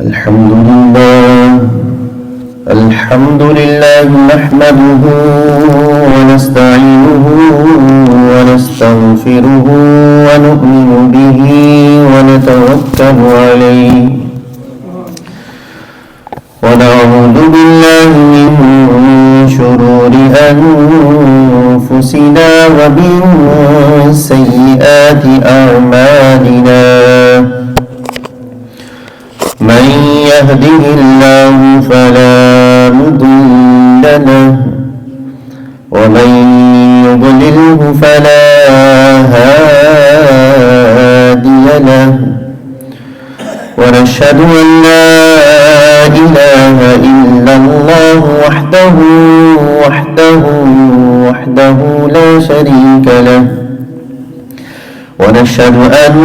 الحمد لله نحمده ونستعينه ونستغفره ونؤمن به ونتوكل عليه ونعوذ بالله من شرور أنفسنا ومن سيئات أعمالنا من يهده الله فلا مضل له ومن يضلله فلا هادي له ونشهد أن لا إله إلا الله وحده لا شريك له ونشهد أن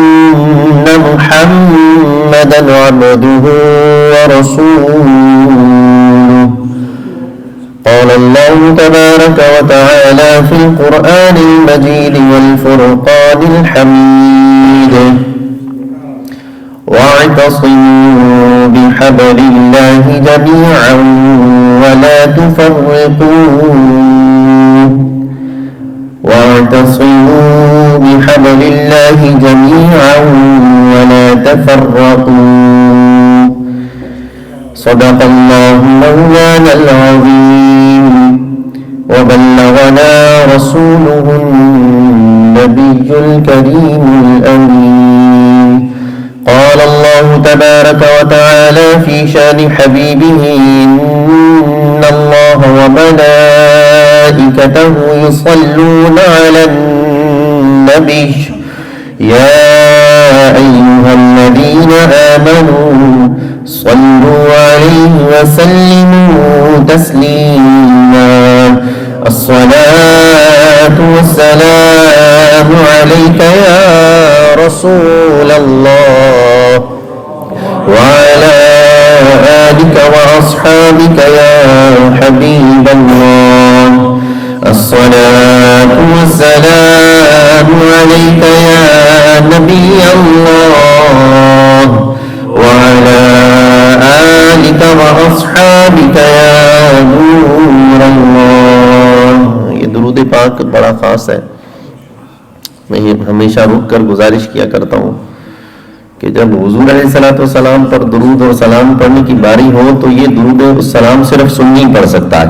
محمدًا عبده ورسوله قال الله تبارك وتعالى في القرآن المجيد والفرقان الحميد واعتصموا بحبل الله جميعا ولا تفرقوا واعتصموا بحبل الله جميعا ولا تفرقوا صدق الله مولانا العظيم وبلغنا رسوله النبي الكريم الأمين قال الله تبارك وتعالى في شان حبيبه إن الله وملائكته يصلون على النبي يا أيها الذين آمنوا صلوا عليه وسلموا تسليما الصلاة والسلام عليك يا رسول الله وعلى آلك وأصحابك يا حبيب الله الصلاة والسلام عليك يا نبي الله وعلى آلك وأصحابك يا نور الله. یہ درود پاک بڑا خاص ہے. میں ہمیشہ رک کر گزارش کیا کرتا ہوں کہ جب حضور علیہ الصلوۃ والسلام پر درود اور سلام پڑھنے کی باری ہو تو یہ درود اور سلام صرف سنی پڑھ سکتا ہے.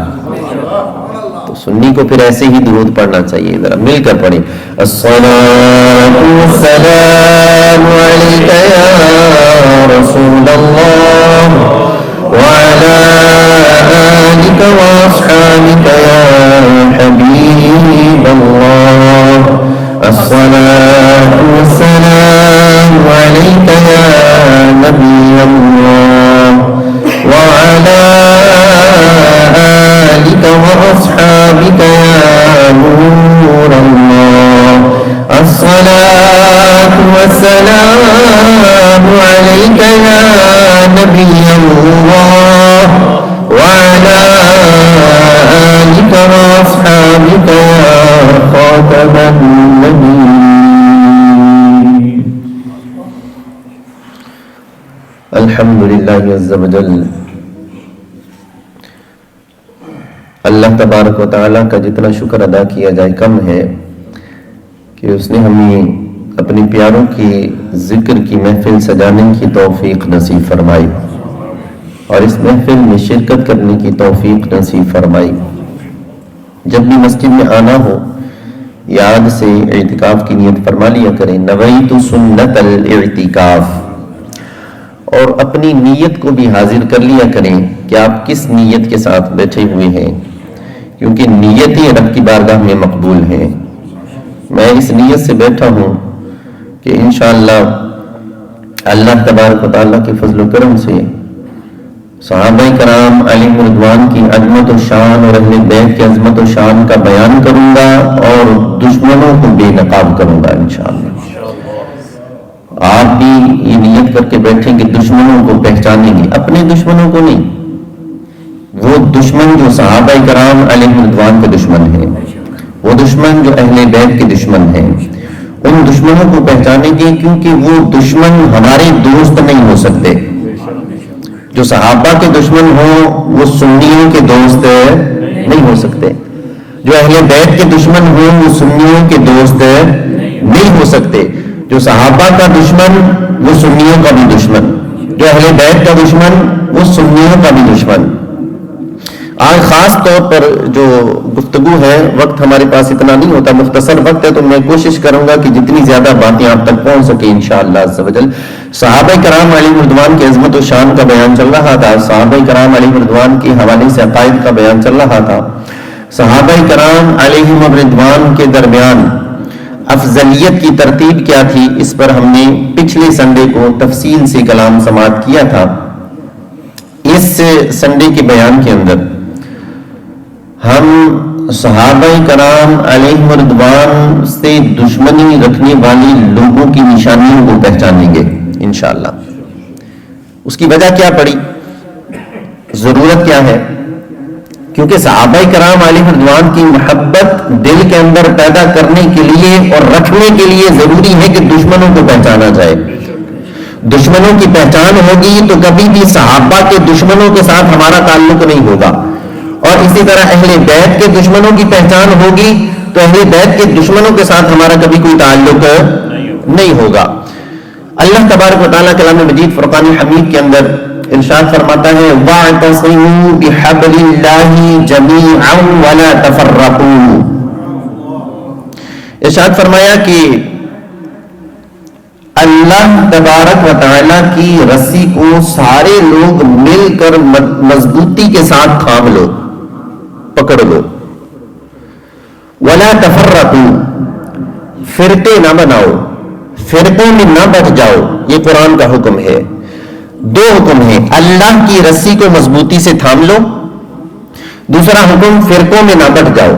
تو سنی کو پھر ایسے ہی درود پڑھنا چاہیے. ذرا مل کر پڑھیں. الصلاۃ والسلام علیک یا رسول اللہ وعلی آلک واصحابک یا حبیب اللہ الصلاة والسلام عليك يا نبي الله وعلى آلك وأصحابك يا نور الله الصلاة والسلام عليك يا نبي الله وعلى آلك وأصحابك يا خاتم النبيين. الحمد لله عز وجل. اللہ تبارک و تعالیٰ کا جتنا شکر ادا کیا جائے کم ہے کہ اس نے ہمیں اپنے پیاروں کی ذکر کی محفل سجانے کی توفیق نصیب فرمائی اور اس محفل میں شرکت کرنے کی توفیق نصیب فرمائی. جب بھی مسجد میں آنا ہو یاد سے اعتکاف کی نیت فرما لیا کریں. نویت سنت الاعتکاف. اور اپنی نیت کو بھی حاضر کر لیا کریں کہ آپ کس نیت کے ساتھ بیٹھے ہوئے ہیں, کیونکہ نیت ہی رب کی بارگاہ میں مقبول ہے. میں اس نیت سے بیٹھا ہوں کہ انشاءاللہ اللہ تبارک و تعالیٰ کے فضل و کرم سے صحابہ کرام علیہم رضوان کی عظمت و شان اور اہل بیت کی عظمت و شان کا بیان کروں گا اور دشمنوں کو بے نقاب کروں گا انشاءاللہ. آپ بھی یہ نیت کر کے بیٹھیں کہ دشمنوں کو پہچانیں گے, اپنے دشمنوں کو نہیں. وہ دشمن جو صحابہ کرام علیہم رضوان کے دشمن ہیں, وہ دشمن جو اہل بیت کے دشمن ہیں, ان دشمنوں کو پہچانیں گے کیونکہ وہ دشمن ہمارے دوست نہیں ہو سکتے. جو صحابہ کے دشمن ہوں وہ سنیوں کے دوست نہیں ہو سکتے، جو اہل بیت کے دشمن ہوں وہ سنیوں کے دوست نہیں ہو سکتے، جو صحابہ کا دشمن وہ سنیوں کا بھی دشمن، جو اہل بیت کا دشمن وہ سنیوں کا بھی دشمن۔ آج خاص طور پر جو گفتگو ہے، وقت ہمارے پاس اتنا نہیں ہوتا، مختصر وقت ہے، تو میں کوشش کروں گا کہ جتنی زیادہ باتیں آپ تک پہنچ سکیں انشاءاللہ عز و جل۔ صحابہ کرام علیہ رضوان کی عظمت و شان کا بیان چل رہا تھا، صحابہ کرام علیہ رضوان کے حوالے سے عقائد کا بیان چل رہا تھا۔ صحابہ کرام علیہ رضوان کے درمیان افضلیت کی ترتیب کیا تھی، اس پر ہم نے پچھلے سنڈے کو تفصیل سے کلام سماعت کیا تھا۔ اس سنڈے کے بیان کے اندر ہم صحابہ کرام علیہ رضوان سے دشمنی رکھنے والے لوگوں کی نشانیوں کو پہچانیں گے انشاءاللہ۔ اس کی وجہ کیا پڑی، ضرورت کیا ہے؟ کیونکہ صحابہ کرام علیہ رضوان کی محبت دل کے اندر پیدا کرنے کے لیے اور رکھنے کے لیے ضروری ہے کہ دشمنوں کو پہچانا جائے۔ دشمنوں کی پہچان ہوگی تو کبھی بھی صحابہ کے دشمنوں کے ساتھ ہمارا تعلق نہیں ہوگا، اور اسی طرح اہل بیت کے دشمنوں کی پہچان ہوگی تو اہل بیت کے دشمنوں کے ساتھ ہمارا کبھی کوئی تعلق نہیں ہوگا۔ اللہ تبارک و تعالیٰ کلام مجید فرقان حمید کے اندر ارشاد فرماتا ہے وَاعْتَصِمُوا بِحَبْلِ اللَّهِ جَمِيعًا وَلَا تَفَرَّقُوا۔ ارشاد فرمایا کہ اللہ تبارک و تعالیٰ کی رسی کو سارے لوگ مل کر مضبوطی کے ساتھ تھام لو، پکڑ لو۔ وَلَا تَفَرَّقُوا، فرقے نہ بناؤ، فرقوں میں نہ بٹ جاؤ، یہ قرآن کا حکم ہے۔ دو حکم ہیں، اللہ کی رسی کو مضبوطی سے تھام لو، دوسرا حکم فرقوں میں نہ بٹ جاؤ۔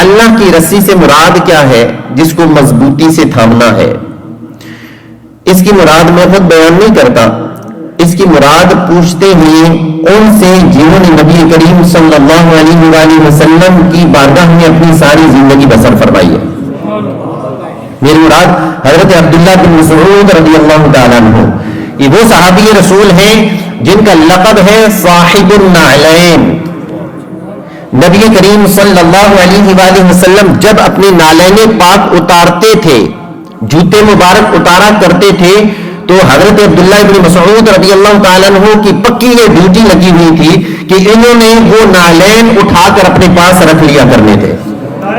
اللہ کی رسی سے مراد کیا ہے؟ جس کو مضبوطی سے تھامنا ہے۔ اس کی مراد میں خود بیان نہیں کرتا، اس کی مراد پوچھتے ہوئے ان سے جنہوں نے نبی کریم صلی اللہ علیہ وآلہ وسلم کی بارگاہ میں اپنی ساری زندگی بسر فرمائی ہے۔ میری مراد حضرت عبداللہ بن مسعود رضی اللہ تعالیٰ عنہ، یہ وہ صحابی رسول ہیں جن کا لقب ہے صاحب النعلین۔ نبی کریم صلی اللہ علیہ وآلہ وسلم جب اپنے نالین پاک اتارتے تھے، جوتے مبارک اتارا کرتے تھے، تو حضرت عبداللہ بن مسعود رضی اللہ تعالیٰ عنہ کی پکی یہ ڈیوٹی لگی ہوئی تھی کہ انہوں نے وہ نالین اٹھا کر اپنے پاس رکھ لیا کرنے تھے،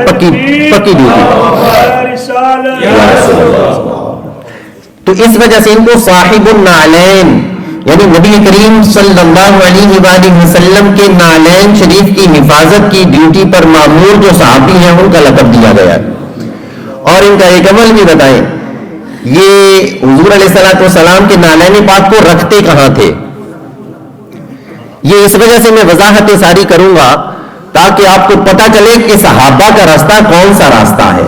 پکی ڈیوٹی۔ تو اس وجہ سے ان کو صاحب النعلین، یعنی نبی کریم صلی اللہ علیہ وآلہ وسلم کے نعلین شریف کی حفاظت کی ڈیوٹی پر مامور جو صحابی ہیں ان کا لقب دیا گیا ہے۔ اور ان کا ایک عمل بھی بتائیں، یہ حضور علیہ السلام کے نعلین پاک کو رکھتے کہاں تھے؟ یہ اس وجہ سے میں وضاحت ساری کروں گا تاکہ آپ کو پتہ چلے کہ صحابہ کا راستہ کون سا راستہ ہے۔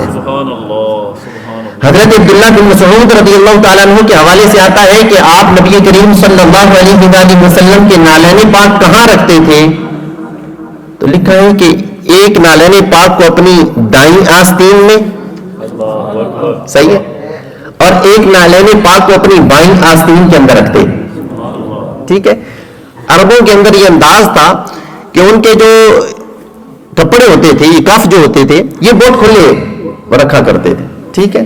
حضرت عبداللہ بن مسعود رضی اللہ تعالیٰ عنہ کے حوالے سے آتا ہے کہ آپ نبی کریم صلی اللہ علیہ وآلہ وسلم کے نالین پاک کہاں رکھتے تھے؟ تو لکھا ہے کہ ایک نالین پاک کو اپنی دائیں آستین میں، صحیح ہے، اور ایک نالین پاک کو اپنی بائیں آستین کے اندر رکھتے، ٹھیک ہے۔ عربوں کے اندر یہ انداز تھا کہ ان کے جو کپڑے ہوتے تھے، یہ کف جو ہوتے تھے، یہ بہت کھلے رکھا کرتے تھے، ٹھیک ہے۔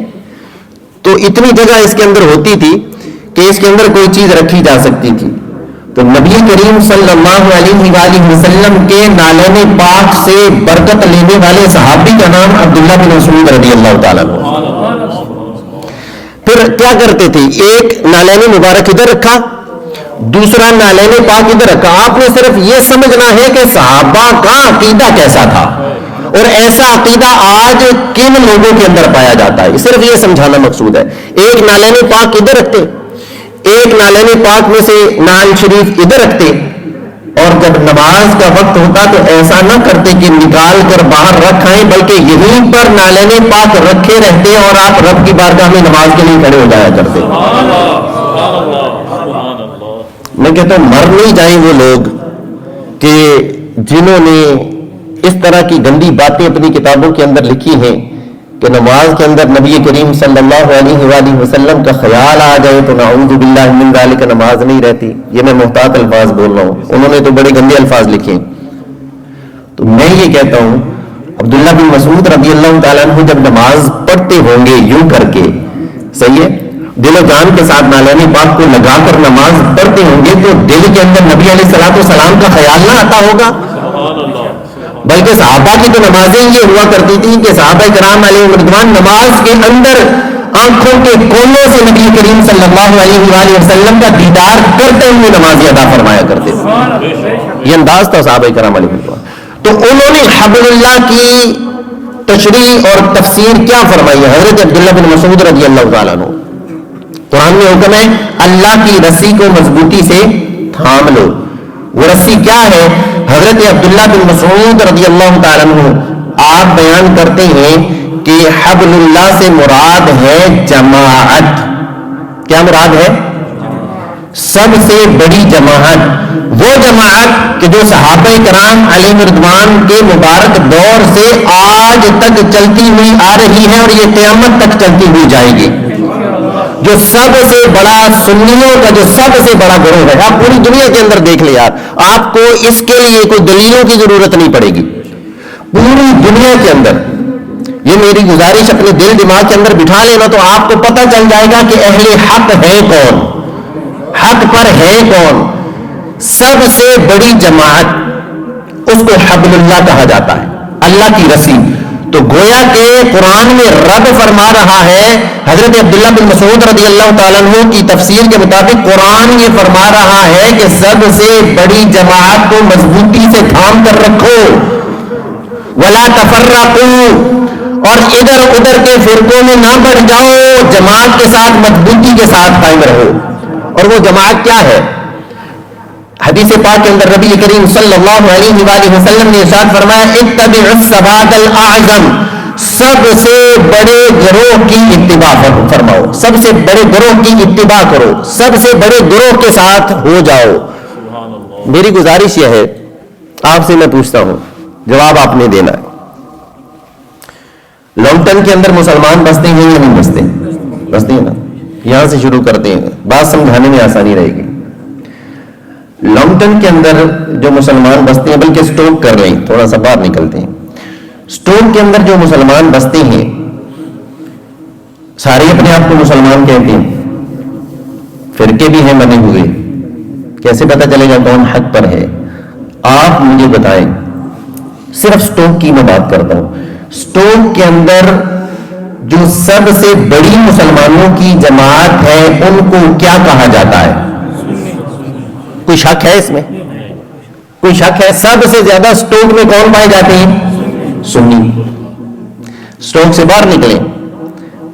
تو اتنی جگہ اس کے اندر ہوتی تھی کہ اس کے اندر کوئی چیز رکھی جا سکتی تھی۔ تو نبی کریم صلی اللہ علیہ وآلہ وسلم کے نالین پاک سے برکت لینے والے صحابی کا نام عبداللہ بن مسعود رضی اللہ تعالیٰ عنہ۔ پھر کیا کرتے تھے؟ ایک نالین مبارک ادھر رکھا، دوسرا نالین پاک ادھر رکھا۔ آپ نے صرف یہ سمجھنا ہے کہ صحابہ کا عقیدہ کیسا تھا اور ایسا عقیدہ آج کن لوگوں کے اندر پایا جاتا ہے، صرف یہ سمجھانا مقصود ہے۔ ایک نالین پاک ادھر رکھتے، ایک نالین پاک میں سے نال شریف ادھر رکھتے، اور جب نماز کا وقت ہوتا تو ایسا نہ کرتے کہ نکال کر باہر رکھائیں، بلکہ یہیں پر نالین پاک رکھے رہتے اور آپ رب کی بارگاہ میں نماز کے لیے کھڑے ہو جایا کرتے۔ میں کہتا ہوں مر نہیں جائیں وہ لوگ کہ جنہوں نے اس طرح کی گندی باتیں اپنی کتابوں کے اندر لکھی ہیں کہ نماز کے اندر نبی کریم صلی اللہ علیہ وآلہ وسلم کا خیال آ جائے تو نعوذ باللہ من ذالک نماز نہیں رہتی. یہ میں محتاط الفاظ بول رہا ہوں, انہوں نے تو بڑے گندے الفاظ لکھے. تو میں یہ کہتا ہوں عبداللہ بن مسعود رضی اللہ تعالیٰ عنہ جب نماز پڑھتے ہوں گے یوں کر کے, صحیح ہے, دل و جان کے ساتھ نالانی پاک کو لگا کر نماز پڑھتے ہوں گے, تو دل کے اندر نبی علیہ الصلوۃ والسلام کا خیال نہ آتا ہوگا. بلکہ صحابہ کی تو نمازیں یہ ہوا کرتی تھی کہ صحابہ کرام علیہ رضوان نماز کے اندر آنکھوں کے کونوں سے نبی کریم صلی اللہ علیہ وآلہ وسلم کا دیدار کرتے ہوئے نماز ادا فرمایا کرتے تھے. یہ انداز تھا صحابہ کرام علیہ رضوان. تو انہوں نے حبل اللہ کی تشریح اور تفسیر کیا فرمائی ہے؟ حضرت عبداللہ بن مسعود رضی اللہ تعالیٰ عنہ, قرآن میں حکم ہے اللہ کی رسی کو مضبوطی سے تھام لو. وہ رسی کیا ہے؟ حضرت عبداللہ بن مسعود رضی اللہ تعالیٰ عنہ آپ بیان کرتے ہیں کہ حبل اللہ سے مراد ہے جماعت. کیا مراد ہے؟ سب سے بڑی جماعت, وہ جماعت کہ جو صحابہ کرام علیہ رضوان کے مبارک دور سے آج تک چلتی ہوئی آ رہی ہے اور یہ قیامت تک چلتی ہوئی جائے گی. جو سب سے بڑا سنیوں کا جو سب سے بڑا گروہ ہے. آپ پوری دنیا کے اندر دیکھ لیں یار, آپ کو اس کے لیے کوئی دلیلوں کی ضرورت نہیں پڑے گی. پوری دنیا کے اندر یہ میری گزارش اپنے دل دماغ کے اندر بٹھا لینا تو آپ کو پتہ چل جائے گا کہ اہل حق ہے کون, حق پر ہے کون. سب سے بڑی جماعت اس کو حبل اللہ کہا جاتا ہے, اللہ کی رسی. تو گویا کہ قرآن میں رب فرما رہا ہے, حضرت عبداللہ بن مسعود رضی اللہ تعالیٰ عنہ کی تفسیر کے مطابق قرآن یہ فرما رہا ہے کہ سب سے بڑی جماعت کو مضبوطی سے تھام کر رکھو, ولا تفرقوا, اور ادھر ادھر کے فرقوں میں نہ بڑھ جاؤ, جماعت کے ساتھ مضبوطی کے ساتھ قائم رہو. اور وہ جماعت کیا ہے؟ حدیث پاک کے اندر نبی کریم صلی اللہ علیہ وآلہ وسلم نے ارشاد فرمایا اتبعوا السواد الاعظم, سب سے بڑے گروہ کی اتباع فرماؤ, سب سے بڑے گروہ کی اتباع کرو, سب سے بڑے گروہ کے ساتھ ہو جاؤ. میری گزارش یہ ہے, آپ سے میں پوچھتا ہوں, جواب آپ نے دینا ہے. لانگٹن کے اندر مسلمان بستے ہیں یا نہیں بستے؟ بستے ہیں نا. یہاں سے شروع کرتے ہیں, بات سمجھانے میں آسانی رہے گی. لانگٹن کے اندر جو مسلمان بستے ہیں, بلکہ سٹوک کر رہے ہیں, تھوڑا سا باہر نکلتے ہیں. سٹوک کے اندر جو مسلمان بستے ہیں سارے اپنے آپ کو مسلمان کہتے ہیں, فرقے بھی ہیں بنے ہوئے. کیسے پتہ چلے گا کون حق پر ہے؟ آپ مجھے بتائیں. صرف سٹوک کی میں بات کرتا ہوں. سٹوک کے اندر جو سب سے بڑی مسلمانوں کی جماعت ہے ان کو کیا کہا جاتا ہے؟ کوئی شک ہے اس میں؟ کوئی شک ہے؟ سب سے زیادہ سٹوک میں کون پائے جاتے ہیں؟ سنی. سٹوک سے باہر نکلیں,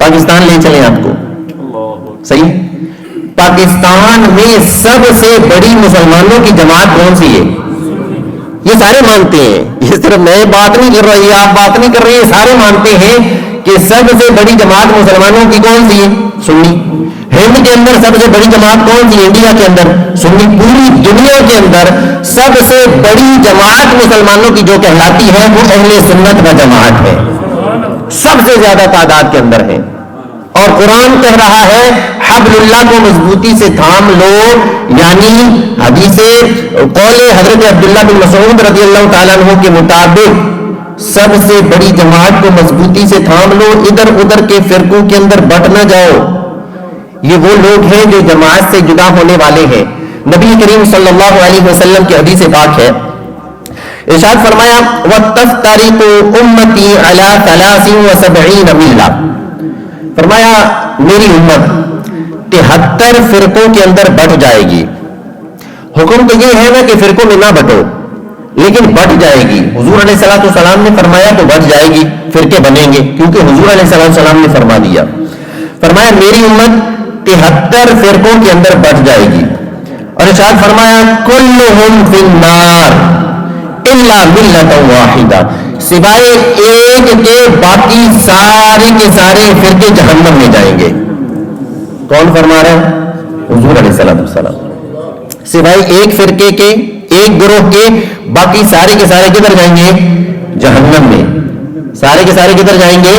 پاکستان لے چلیں آپ کو, صحیح. پاکستان میں سب سے بڑی مسلمانوں کی جماعت کون سی ہے؟ یہ سارے مانتے ہیں, یہ صرف میں بات نہیں کر رہی, آپ بات نہیں کر رہی, یہ سارے مانتے ہیں کہ سب سے بڑی جماعت مسلمانوں کی کون سی ہے؟ سنی. ہند کے اندر سب سے بڑی جماعت کون سی؟ انڈیا کے اندر سنی. پوری دنیا کے اندر سب سے بڑی جماعت مسلمانوں کی جو کہلاتی ہے وہ اہل سنت و جماعت ہے, سب سے زیادہ تعداد کے اندر ہے. اور قرآن کہہ رہا ہے حبل اللہ کو مضبوطی سے تھام لو, یعنی حدیث قول حضرت عبداللہ بن مسعود رضی اللہ تعالیٰ عنہ کے مطابق سب سے بڑی جماعت کو مضبوطی سے تھام لو, ادھر ادھر کے فرقوں کے اندر بٹ نہ جاؤ. یہ وہ لوگ ہیں جو جماعت سے جدا ہونے والے ہیں. نبی کریم صلی اللہ علیہ وسلم کی حدیث پاک ہے, ارشاد فرمایا وَتَفْتَرِقُ أُمَّتِي عَلَى 73 مِلَّةٍ, فرمایا میری امت 73 فرقوں کے اندر بٹ جائے گی. حکم تو یہ ہے نا کہ فرقوں میں نہ بٹو, لیکن بٹ جائے گی. حضور علیہ الصلوۃ والسلام نے فرمایا تو بٹ جائے گی, فرقے بنیں گے, کیونکہ حضور علیہ الصلوۃ والسلام نے فرما دیا. فرمایا میری امت 73 فرقوں کے اندر بٹ جائے گی. اور ارشاد فرمایا کلہم فی النار الا ملۃ واحدہ, سوائے ایک کے باقی سارے کے سارے فرقے جہنم میں جائیں گے. کون فرما رہا ہے؟ حضور علیہ الصلوۃ والسلام. سوائے ایک فرقے کے, ایک گروہ کے, باقی سارے کے سارے کدھر جائیں گے؟ جہنم میں. سارے کے سارے کدھر جائیں گے؟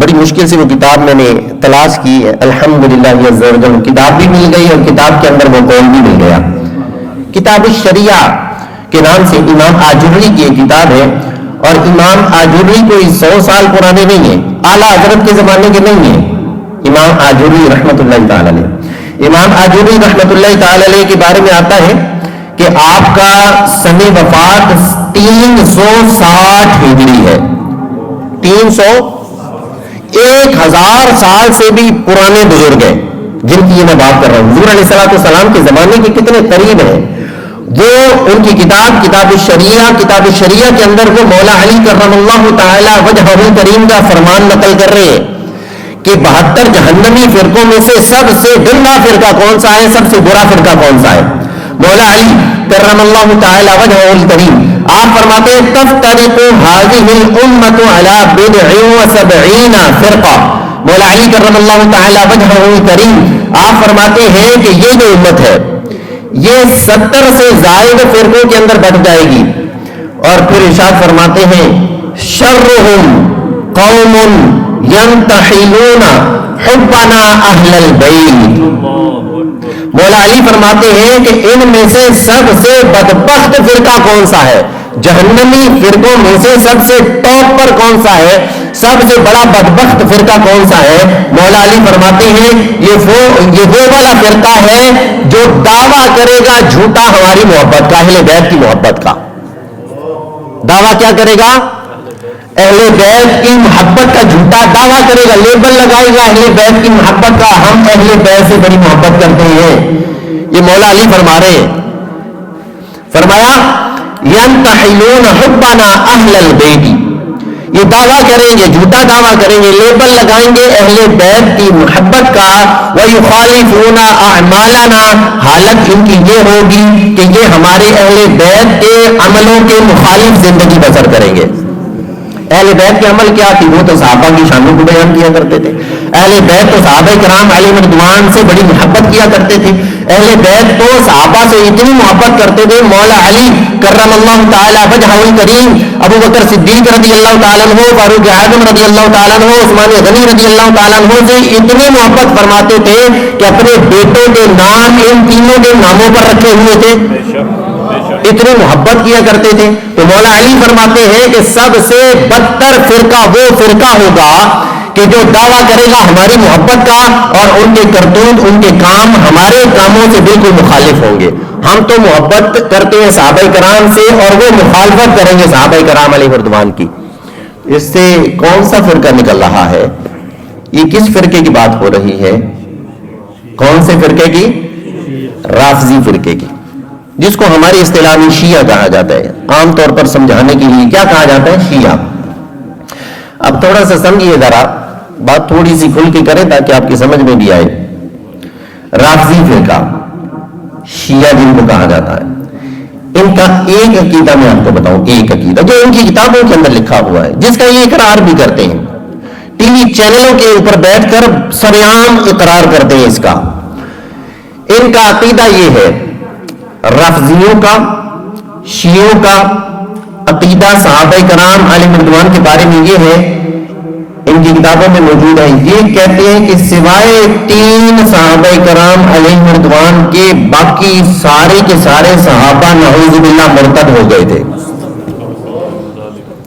بڑی مشکل سے وہ کتاب میں نے تلاش کی ہے، الحمدللہ عز و جل کتاب بھی مل گئی اور کتاب کے اندر وہ قول بھی مل گیا. کتاب الشریعہ کے نام سے امام آجری کی ایک کتاب ہے، اور امام آجری کوئی 100 سال پرانے نہیں ہیں، اعلیٰ حضرت کے زمانے کے نہیں ہیں. امام آجری رحمت اللہ تعالی علیہ، امام آجری رحمت اللہ تعالی علیہ کے بارے میں آتا ہے کہ آپ کا سن وفات 360 ہجری ہے. 1000 سال سے بھی پرانے بزرگ ہیں جن کی یہ میں بات کر رہا ہوں. حضور علیہ السلام کے زمانے کے کتنے قریب ہیں. وہ ان کی کتاب الشریعہ کے اندر وہ مولا علی کرم اللہ تعالی وجہہ کریم کا فرمان نقل کر رہے ہیں کہ 72 جہنمی فرقوں میں سے سب سے گندا فرقہ کون سا ہے، سب سے برا فرقہ کون سا ہے. مولا علی کرم اللہ تعالی وجہہ الکریم آپ فرماتے ہیں تفترق هذه الامه على 70 فرقہ. مولا علی کرم اللہ تعالی وجہہ الکریم آپ فرماتے ہیں کہ یہ جو امت ہے یہ 70 سے زائد فرقوں کے اندر بٹ جائے گی. اور پھر ارشاد فرماتے ہیں شرهم قوم ينتحلون حبنا اہل البیت. مولا علی فرماتے ہیں کہ ان میں سے سب سے بدبخت فرقہ کون سا ہے، جہنمی فرقوں میں سے سب سے ٹاپ پر کون سا ہے، سب سے بڑا بدبخت فرقہ کون سا ہے. مولا علی فرماتے ہیں یہ وہ والا فرقہ ہے جو دعویٰ کرے گا جھوٹا ہماری محبت کا، اہل بیت کی محبت کا. دعویٰ کیا کرے گا؟ اہل بیت کی محبت کا جھوٹا دعویٰ کرے گا، لیبل لگائے گا اہل بیت کی محبت کا، ہم اہل بیت سے بڑی محبت کرتے ہیں. یہ مولا علی فرما رہے ہیں. فرمایا ینتحلون حبنا اہل البیت، یہ دعویٰ کریں گے، جھوٹا دعویٰ کریں گے، لیبل لگائیں گے اہل بیت کی محبت کا. وَيُخَالِفُونَ أَعْمَالَنَا، حالت ان کی یہ ہوگی کہ یہ ہمارے اہل بیت کے عملوں کے مخالف زندگی بسر کریں گے. اہل بیت کے عمل کیا تھی؟ وہ تو صحابہ کی شانوں کو بیان کیا کرتے تھے. اہل بیت تو صحابہ کرام علیہم رضوان سے بڑی محبت کیا کرتے تھے. اہل بیت تو صحابہ سے اتنی محبت کرتے تھے، مولا علی کرم اللہ تعالی وجہہ الکریم ابو بکر صدیق رضی اللہ تعالیٰ عنہ، فاروق اعظم رضی اللہ تعالیٰ عنہ، عثمان غنی رضی اللہ تعالیٰ عنہ سے اتنی محبت فرماتے تھے کہ اپنے بیٹوں کے نام ان تینوں کے ناموں پر رکھے ہوئے تھے، اتنی محبت کیا کرتے تھے. تو مولا علی فرماتے ہیں کہ سب سے بدتر فرقہ وہ فرقہ ہوگا کہ جو دعویٰ کرے گا ہماری محبت کا، اور ان کے کرتوت، ان کے کام ہمارے کاموں سے بالکل مخالف ہوں گے. ہم تو محبت کرتے ہیں صحابہ کرام سے اور وہ مخالفت کریں گے صحابہ کرام علیہ رضوان کی. اس سے کون سا فرقہ نکل رہا ہے؟ یہ کس فرقے کی بات ہو رہی ہے؟ کون سے فرقے کی؟ رافضی فرقے کی، جس کو ہماری اصطلاح میں شیعہ کہا جاتا ہے. عام طور پر سمجھانے کے لیے کیا کہا جاتا ہے؟ شیعہ. اب تھوڑا سا سمجھیے، ذرا بات تھوڑی سی کھل کے کریں تاکہ آپ کی سمجھ میں بھی آئے. رافضی فرقہ، شیعہ جن کو کہا جاتا ہے، ان کا ایک عقیدہ میں آپ کو بتاؤں، ایک عقیدہ جو ان کی کتابوں کے اندر لکھا ہوا ہے، جس کا یہ اقرار بھی کرتے ہیں، ٹی وی چینلوں کے اوپر بیٹھ کر سریعام اقرار کرتے ہیں اس کا. ان کا عقیدہ یہ ہے، رافضیوں کا، شیعوں کا عقیدہ صحابہ کرام علیہ رضوان کے بارے میں یہ ہے، ان کی کتابوں میں موجود ہے. یہ کہتے ہیں کہ سوائے 3 صحابہ کرام علیہ رضوان کے باقی سارے کے سارے صحابہ نعوذ باللہ مرتد ہو گئے تھے.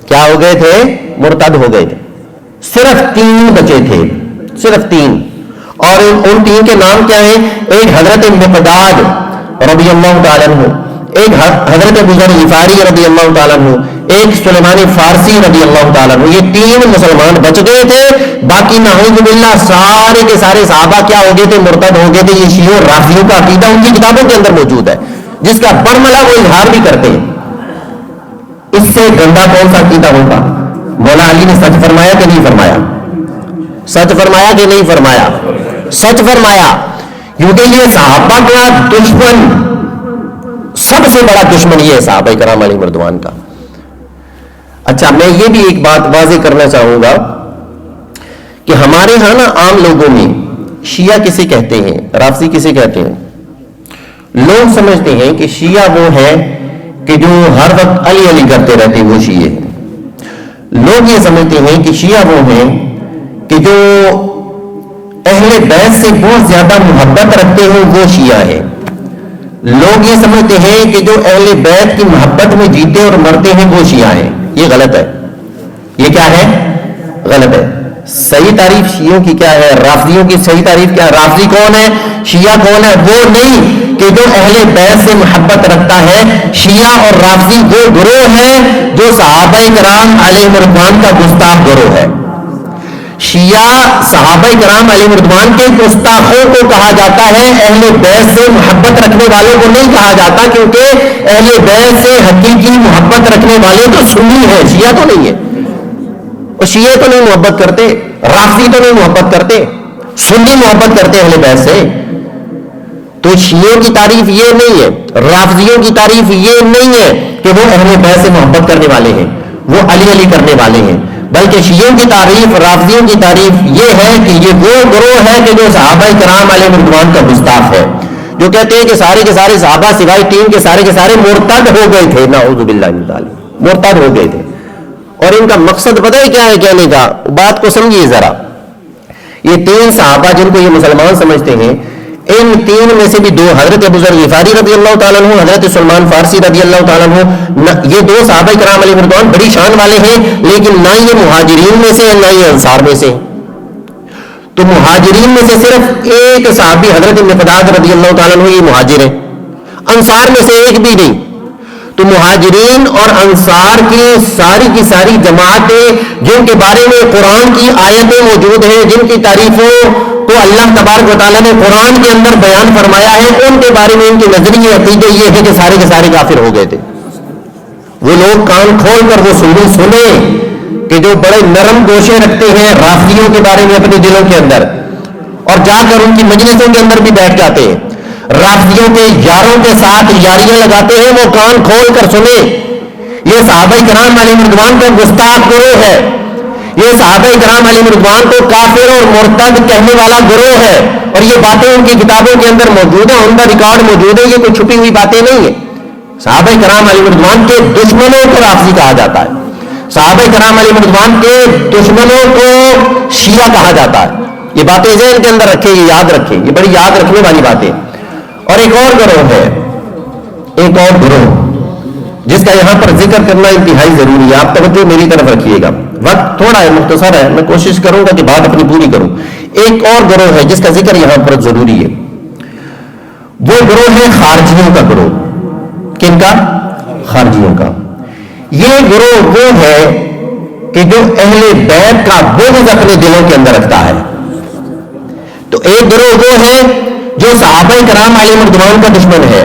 کیا ہو گئے تھے؟ مرتد ہو گئے تھے. صرف 3 بچے تھے، صرف 3. اور ان 3 کے نام کیا ہیں؟ ایک حضرت مقداد رضی اللہ تعالیٰ عنہ، ایک حضرت ابو ذر غفاری رضی اللہ تعالیٰ عنہ، ایک سلیمان فارسی رضی اللہ تعالیٰ عنہ. یہ 3 مسلمان بچ گئے تھے، باقی نعوذ باللہ سارے کے سارے صحابہ کیا ہو گئے تھے؟ مرتد ہو گئے تھے. یہ شیعوں رافضیوں کا عقیدہ ان کی کتابوں کے اندر موجود ہے، جس کا برملا وہ اظہار بھی کرتے ہیں. اس سے گندا کون سا عقیدہ ہوگا؟ مولا علی نے سچ فرمایا کہ نہیں فرمایا؟ سچ فرمایا کہ نہیں فرمایا؟ سچ فرمایا، کیونکہ یہ صحابہ کا دشمن، سب سے بڑا دشمن یہ ہے صحابہ کرام علیہ رضوان کا. اچھا، میں یہ بھی ایک بات واضح کرنا چاہوں گا کہ ہمارے ہاں نا عام لوگوں میں شیعہ کسے کہتے ہیں، رافضی کسے کہتے ہیں؟ لوگ سمجھتے ہیں کہ شیعہ وہ ہیں کہ جو ہر وقت علی علی کرتے رہتے، وہ شیعہ ہیں. لوگ یہ سمجھتے ہیں کہ شیعہ وہ ہیں کہ جو اہل بیت سے بہت زیادہ محبت رکھتے ہیں وہ شیعہ ہیں. لوگ یہ سمجھتے ہیں کہ جو اہل بیت کی محبت میں جیتے اور مرتے ہیں وہ شیعہ ہیں. یہ غلط ہے. یہ کیا ہے؟ غلط ہے. صحیح تعریف شیعوں کی کیا ہے؟ رافضیوں کی صحیح تعریف کیا ہے؟ رافضی کون ہے؟ شیعہ کون ہے؟ وہ نہیں کہ جو اہل بیت سے محبت رکھتا ہے. شیعہ اور رافضی وہ گروہ ہے جو صحابہ کرام علیہم رضوان کا گستاخ گروہ ہے. شیعہ صحابہ کرام علیہ رضوان کے گستاخوں کو کہا جاتا ہے. اہل بیت سے محبت رکھنے والوں کو نہیں کہا جاتا، کیونکہ اہل بیت سے حقیقی محبت رکھنے والے تو سنی ہیں، شیعہ تو نہیں ہے. اور شیعہ تو نہیں محبت کرتے، رافضی تو نہیں محبت کرتے، سنی محبت کرتے اہل بیت سے. تو شیعوں کی تعریف یہ نہیں ہے، رافضیوں کی تعریف یہ نہیں ہے کہ وہ اہل بیت سے محبت کرنے والے ہیں، وہ علی علی کرنے والے ہیں. بلکہ شیعوں کی تعریف، رافضیوں کی تعریف یہ ہے کہ یہ وہ گروہ ہے کہ جو صحابہ کرام علیہ رضوان کا گستاخ ہے، جو کہتے ہیں کہ سارے کے سارے صحابہ سوائے 3 کے سارے مرتد ہو گئے تھے. نعوذ باللہ من ذالک، مرتد ہو گئے تھے. اور ان کا مقصد پتہ ہے کیا ہے کہنے کا؟ بات کو سمجھیے ذرا. یہ 3 صحابہ جن کو یہ مسلمان سمجھتے ہیں، ان 3 میں سے بھی 2 حضرت ابو ذر غفاری رضی اللہ تعالیٰ عنہ، حضرت سلمان فارسی رضی اللہ تعالیٰ عنہ، یہ 2 صحابہ کرام علیہ رضوان بڑی شان والے ہیں، لیکن نہ یہ مہاجرین میں سے ہیں نہ یہ انصار میں سے. تو مہاجرین میں سے صرف ایک صحابی حضرت مقداد رضی اللہ تعالیٰ عنہ یہ مہاجر ہیں، انصار میں سے ایک بھی نہیں. تو مہاجرین اور انصار کی ساری جماعتیں جن کے بارے میں قرآن کی آیتیں موجود ہیں، جن کی تعریفوں کو اللہ تبارک و تعالیٰ نے قرآن کے اندر بیان فرمایا ہے، ان کے بارے میں ان کے نظریے عقیدے یہ ہے کہ سارے کے سارے کافر ہو گئے تھے. وہ لوگ کان کھول کر وہ سنیں کہ جو بڑے نرم گوشے رکھتے ہیں رافضیوں کے بارے میں اپنے دلوں کے اندر، اور جا کر ان کی مجلسوں کے اندر بھی بیٹھ جاتے ہیں، رافضیوں کے یاروں کے ساتھ یاریاں لگاتے ہیں، وہ کان کھول کر سنیں. یہ صحابہ کرام علیہ رضوان کا گستاخ گروہ ہے. یہ صحابہ کرام علیہ رضوان کو کافر اور مرتد کہنے والا گروہ ہے. اور یہ باتیں ان کی کتابوں کے اندر موجود ہیں، ان کا ریکارڈ موجود ہے، یہ کوئی چھپی ہوئی باتیں نہیں ہیں. صحابہ کرام علیہ رضوان کے دشمنوں کو رافضی کہا جاتا ہے، صحابہ کرام علیہ رضوان کے دشمنوں کو شیعہ کہا جاتا ہے. یہ باتیں ذہن کے اندر رکھیں، یہ یاد رکھیں، یہ بڑی یاد رکھنے والی باتیں. اور ایک اور گروہ ہے، ایک اور گروہ جس کا یہاں پر ذکر کرنا انتہائی ضروری ہے. آپ توجہ میری طرف رکھیے گا، وقت تھوڑا ہے، مختصر ہے، میں کوشش کروں گا کہ بات اپنی پوری کروں. ایک اور گروہ ہے جس کا ذکر یہاں پر ضروری ہے. وہ گروہ ہے خارجیوں کا گروہ. کن کا؟ خارجیوں کا. یہ گروہ وہ ہے کہ جو اہل بیت کا بغض اپنے دلوں کے اندر رکھتا ہے. تو ایک گروہ وہ ہے جو صحابہ کرام علیہ رضوان کا دشمن ہے،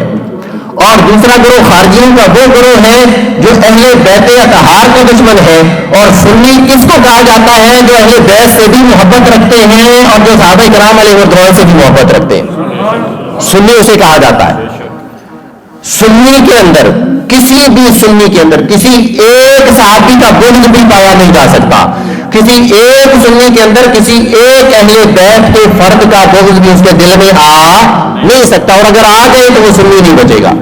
اور دوسرا گروہ خارجیوں کا وہ گروہ ہے جو اہل بیت اطہار کا دشمن ہے. اور سنی کس کو کہا جاتا ہے؟ جو اہل بیت سے بھی محبت رکھتے ہیں اور جو صحابہ کرام علیہ رضوان سے بھی محبت رکھتے ہیں. سنی اسے کہا جاتا ہے. سنی کے اندر کسی بھی سنی کے اندر کسی ایک صحابی کا بغض بھی پایا نہیں جا سکتا. کسی ایک سنی کے اندر کسی ایک اہل بیت کے فرد کا بغض بھی اس کے دل میں آ نہیں سکتا، اور اگر آ جائے تو وہ سنی نہیں بچے گا.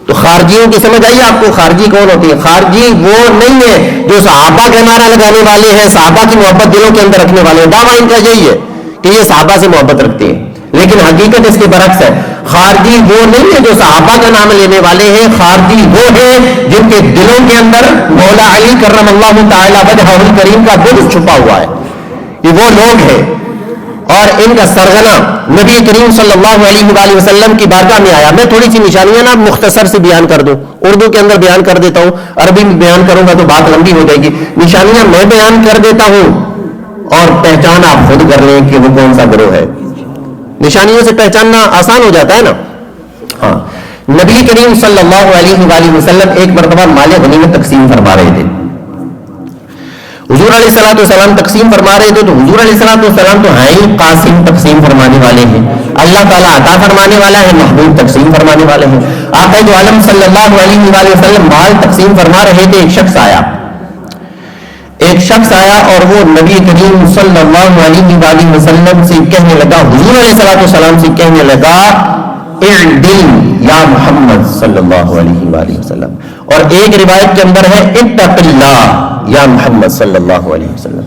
تو خارجیوں کی سمجھ آئیے آپ کو؟ خارجی کون ہوتی ہے؟ خارجی وہ نہیں ہے جو صحابہ کا نعرہ لگانے والے ہیں، صحابہ کی محبت دلوں کے اندر رکھنے والے ہیں. دعویٰ ان کا یہی ہے کہ یہ صحابہ سے محبت رکھتے ہیں، لیکن حقیقت اس کے برعکس ہے. خارجی وہ نہیں ہے جو صحابہ کا نام لینے والے ہیں. خارجی وہ ہیں جن کے دلوں کے اندر مولا علی کرم اللہ تعالی وجہہ الکریم کا بغض چھپا ہوا ہے. یہ وہ لوگ ہیں، اور ان کا سرغنہ نبی کریم صلی اللہ علیہ وآلہ وسلم کی بارگاہ میں آیا. میں تھوڑی سی نشانیاں نا مختصر سے بیان کر دوں، اردو کے اندر بیان کر دیتا ہوں، عربی میں بیان کروں گا تو بات لمبی ہو جائے گی. نشانیاں میں بیان کر دیتا ہوں اور پہچان آپ خود کر لیں کہ وہ کون سا گروہ ہے. نشانیوں سے پہچاننا آسان ہو جاتا ہے نا. ہاں، نبی کریم صلی اللہ علیہ وآلہ وسلم ایک مرتبہ مال غنیمت تقسیم فرما رہے تھے. حضور علیہ الصلوۃ والسلام تقسیم فرما رہے تھے. تو حضور علیہ الصلوۃ والسلام تو ہیں ہی قاسم، تقسیم فرمانے والے ہیں. اللہ تعالیٰ عطا فرمانے والا ہے، محبوب تقسیم فرمانے والے ہیں. آقا دو عالم صلی اللہ علیہ وآلہ وسلم مال تقسیم فرما رہے تھے. ایک شخص آیا اور وہ نبی کریم صلی اللہ علیہ وآلہ وسلم سے کہنے لگا، حضور علیہ الصلوۃ والسلام سے کہنے لگا، اعدل یا محمد صلی اللہ علیہ وآلہ وسلم. اور ایک روایت کے اندر ہے اتق اللہ یا محمد صلی اللہ علیہ وسلم.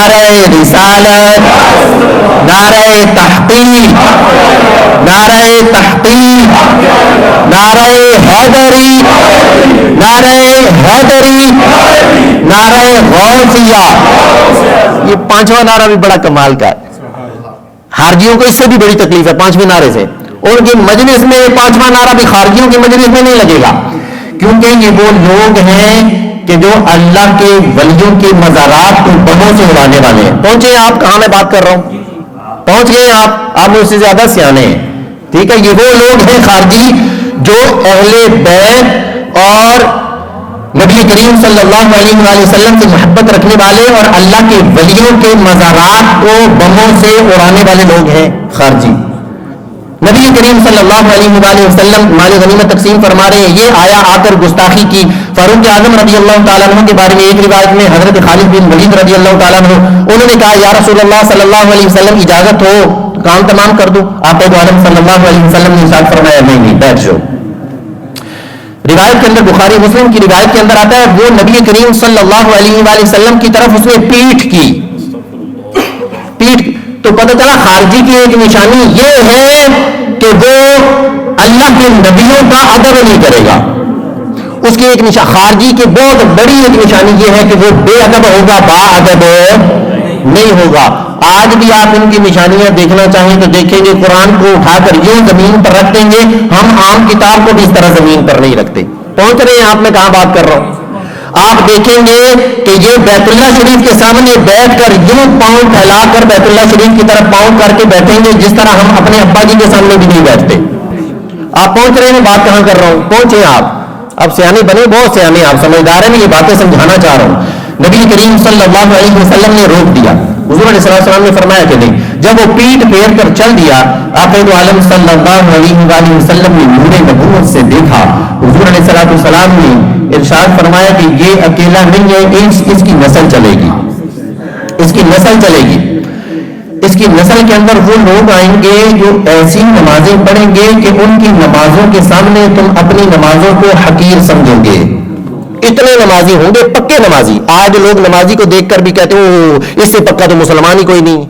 نعرہ رسالت، نعرہ تحقیق، نعرہ تحقیق، نعرہ حیدری، نعرہ حیدری، نعرہ غوثیہ. یہ پانچواں نعرہ بھی بڑا کمال کا ہے. خارجیوں کو اس سے بھی بڑی تکلیف ہے پانچویں نعرے سے. ان کی مجلس میں پانچواں نعرہ بھی خارجیوں کی مجلس میں نہیں لگے گا، کیونکہ یہ وہ لوگ ہیں کہ جو اللہ کے ولیوں کے مزارات کو بموں سے اڑانے والے ہیں. پہنچے آپ کہاں میں بات کر رہا ہوں؟ پہنچ گئے آپ مجھ سے زیادہ سیانے ہیں. ٹھیک ہے، یہ وہ لوگ ہیں خارجی جو اہل بیت اور نبی کریم صلی اللہ علیہ وآلہ وسلم سے محبت رکھنے والے اور اللہ کے ولیوں کے مزارات کو بموں سے اڑانے والے لوگ ہیں خارجی. نبی کریم صلی اللہ علیہ وآلہ وسلم مال غنیمت تقسیم فرما رہے ہیں. یہ آیا آ کر گستاخی کی فاروق اعظم رضی اللہ تعالیٰ عنہ کے بارے میں. ایک روایت میں حضرت خالد بن ولید رضی اللہ تعالیٰ عنہ انہوں نے کہا یا رسول اللہ صلی اللہ علیہ وسلم اجازت ہو کام تمام کر دوں؟ آپ عالم صلی اللہ علیہ وسلم نے ارشاد فرمایا نہیں بیٹھ جاؤ. روایت کے اندر بخاری مسلم کی روایت کے اندر آتا ہے وہ نبی کریم صلی اللہ علیہ وآلہ وسلم کی طرف اس نے پیٹھ کی. تو پتہ چلا خارجی کی ایک نشانی یہ ہے کہ وہ اللہ کے نبیوں کا ادب نہیں کرے گا. اس کی ایک خارجی کی بہت بڑی ایک نشانی یہ ہے کہ وہ بے ادب ہوگا، با ادب نہیں ہوگا. آج بھی آپ ان کی نشانیاں دیکھنا چاہیں تو دیکھیں گے قرآن کو اٹھا کر یوں زمین پر رکھ دیں گے. ہم عام کتاب کو بھی اس طرح زمین پر نہیں رکھتے. پہنچ رہے ہیں آپ، میں کہاں بات کر رہا ہوں. آپ دیکھیں گے کہ یہ بیت اللہ شریف کے سامنے بیٹھ کر یوں پاؤں پھیلا کر بیت اللہ شریف کی طرف پاؤں کر کے بیٹھیں گے جس طرح ہم اپنے ابا جی کے سامنے بھی نہیں بیٹھتے. آپ پہنچ رہے ہیں، بات کہاں کر رہا ہوں. پہنچے آپ، اب سیانے بنے، بہت سیانے آپ سمجھدار ہیں. میں یہ باتیں سمجھانا چاہ رہا ہوں. نبی کریم صلی اللہ علیہ وسلم نے روک دیا. حضور علیہ السلام نے فرمایا کہ نہیں. جب وہ پیٹ پھیر کر چل دیا آقا عالم صلی اللہ علیہ وآلہ وسلم نے نور نبوت سے دیکھا. حضور علیہ السلام نے ارشاد فرمایا کہ یہ اکیلا نہیں ہے، اس کی نسل چلے گی، اس کی نسل چلے گی. اس کی نسل کے اندر وہ لوگ آئیں گے جو ایسی نمازیں پڑھیں گے کہ ان کی نمازوں کے سامنے تم اپنی نمازوں کو حقیر سمجھو گے. اتنے نمازی ہوں گے، پکے نمازی. آج لوگ نمازی کو دیکھ کر بھی کہتے ہیں اس سے پکا تو مسلمان ہی کوئی نہیں.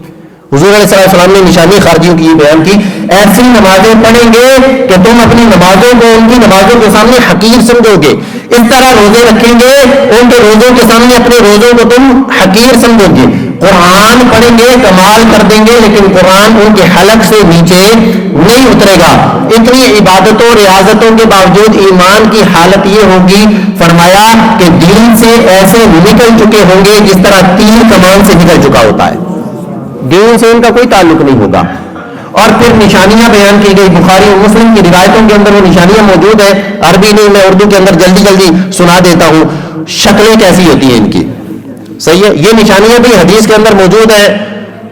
حضور علیہ السلام نے نشانی خارجیوں کی یہ بیان کی، ایسی نمازیں پڑھیں گے کہ تم اپنی نمازوں کو ان کی نمازوں کے سامنے حقیر سمجھو گے. اس طرح روزے رکھیں گے، ان کے روزوں کے سامنے اپنے روزوں کو تم حقیر سمجھو گے. قرآن پڑھیں گے، کمال کر دیں گے، لیکن قرآن ان کے حلق سے نیچے نہیں اترے گا. اتنی عبادتوں ریاضتوں کے باوجود ایمان کی حالت یہ ہوگی، فرمایا کہ دین سے ایسے نکل چکے ہوں گے جس طرح تیر کمان سے نکل چکا ہوتا ہے. دین سے ان کا کوئی تعلق نہیں ہوگا. اور پھر نشانیاں بیان کی گئی بخاری اور مسلم کی روایتوں کے اندر. وہ نشانیاں موجود ہیں، عربی نہیں، میں اردو کے اندر جلدی جلدی سنا دیتا ہوں. شکلیں کیسی ہوتی ہیں ان کی، صحیح ہے. یہ نشانیاں بھی حدیث کے اندر موجود ہیں،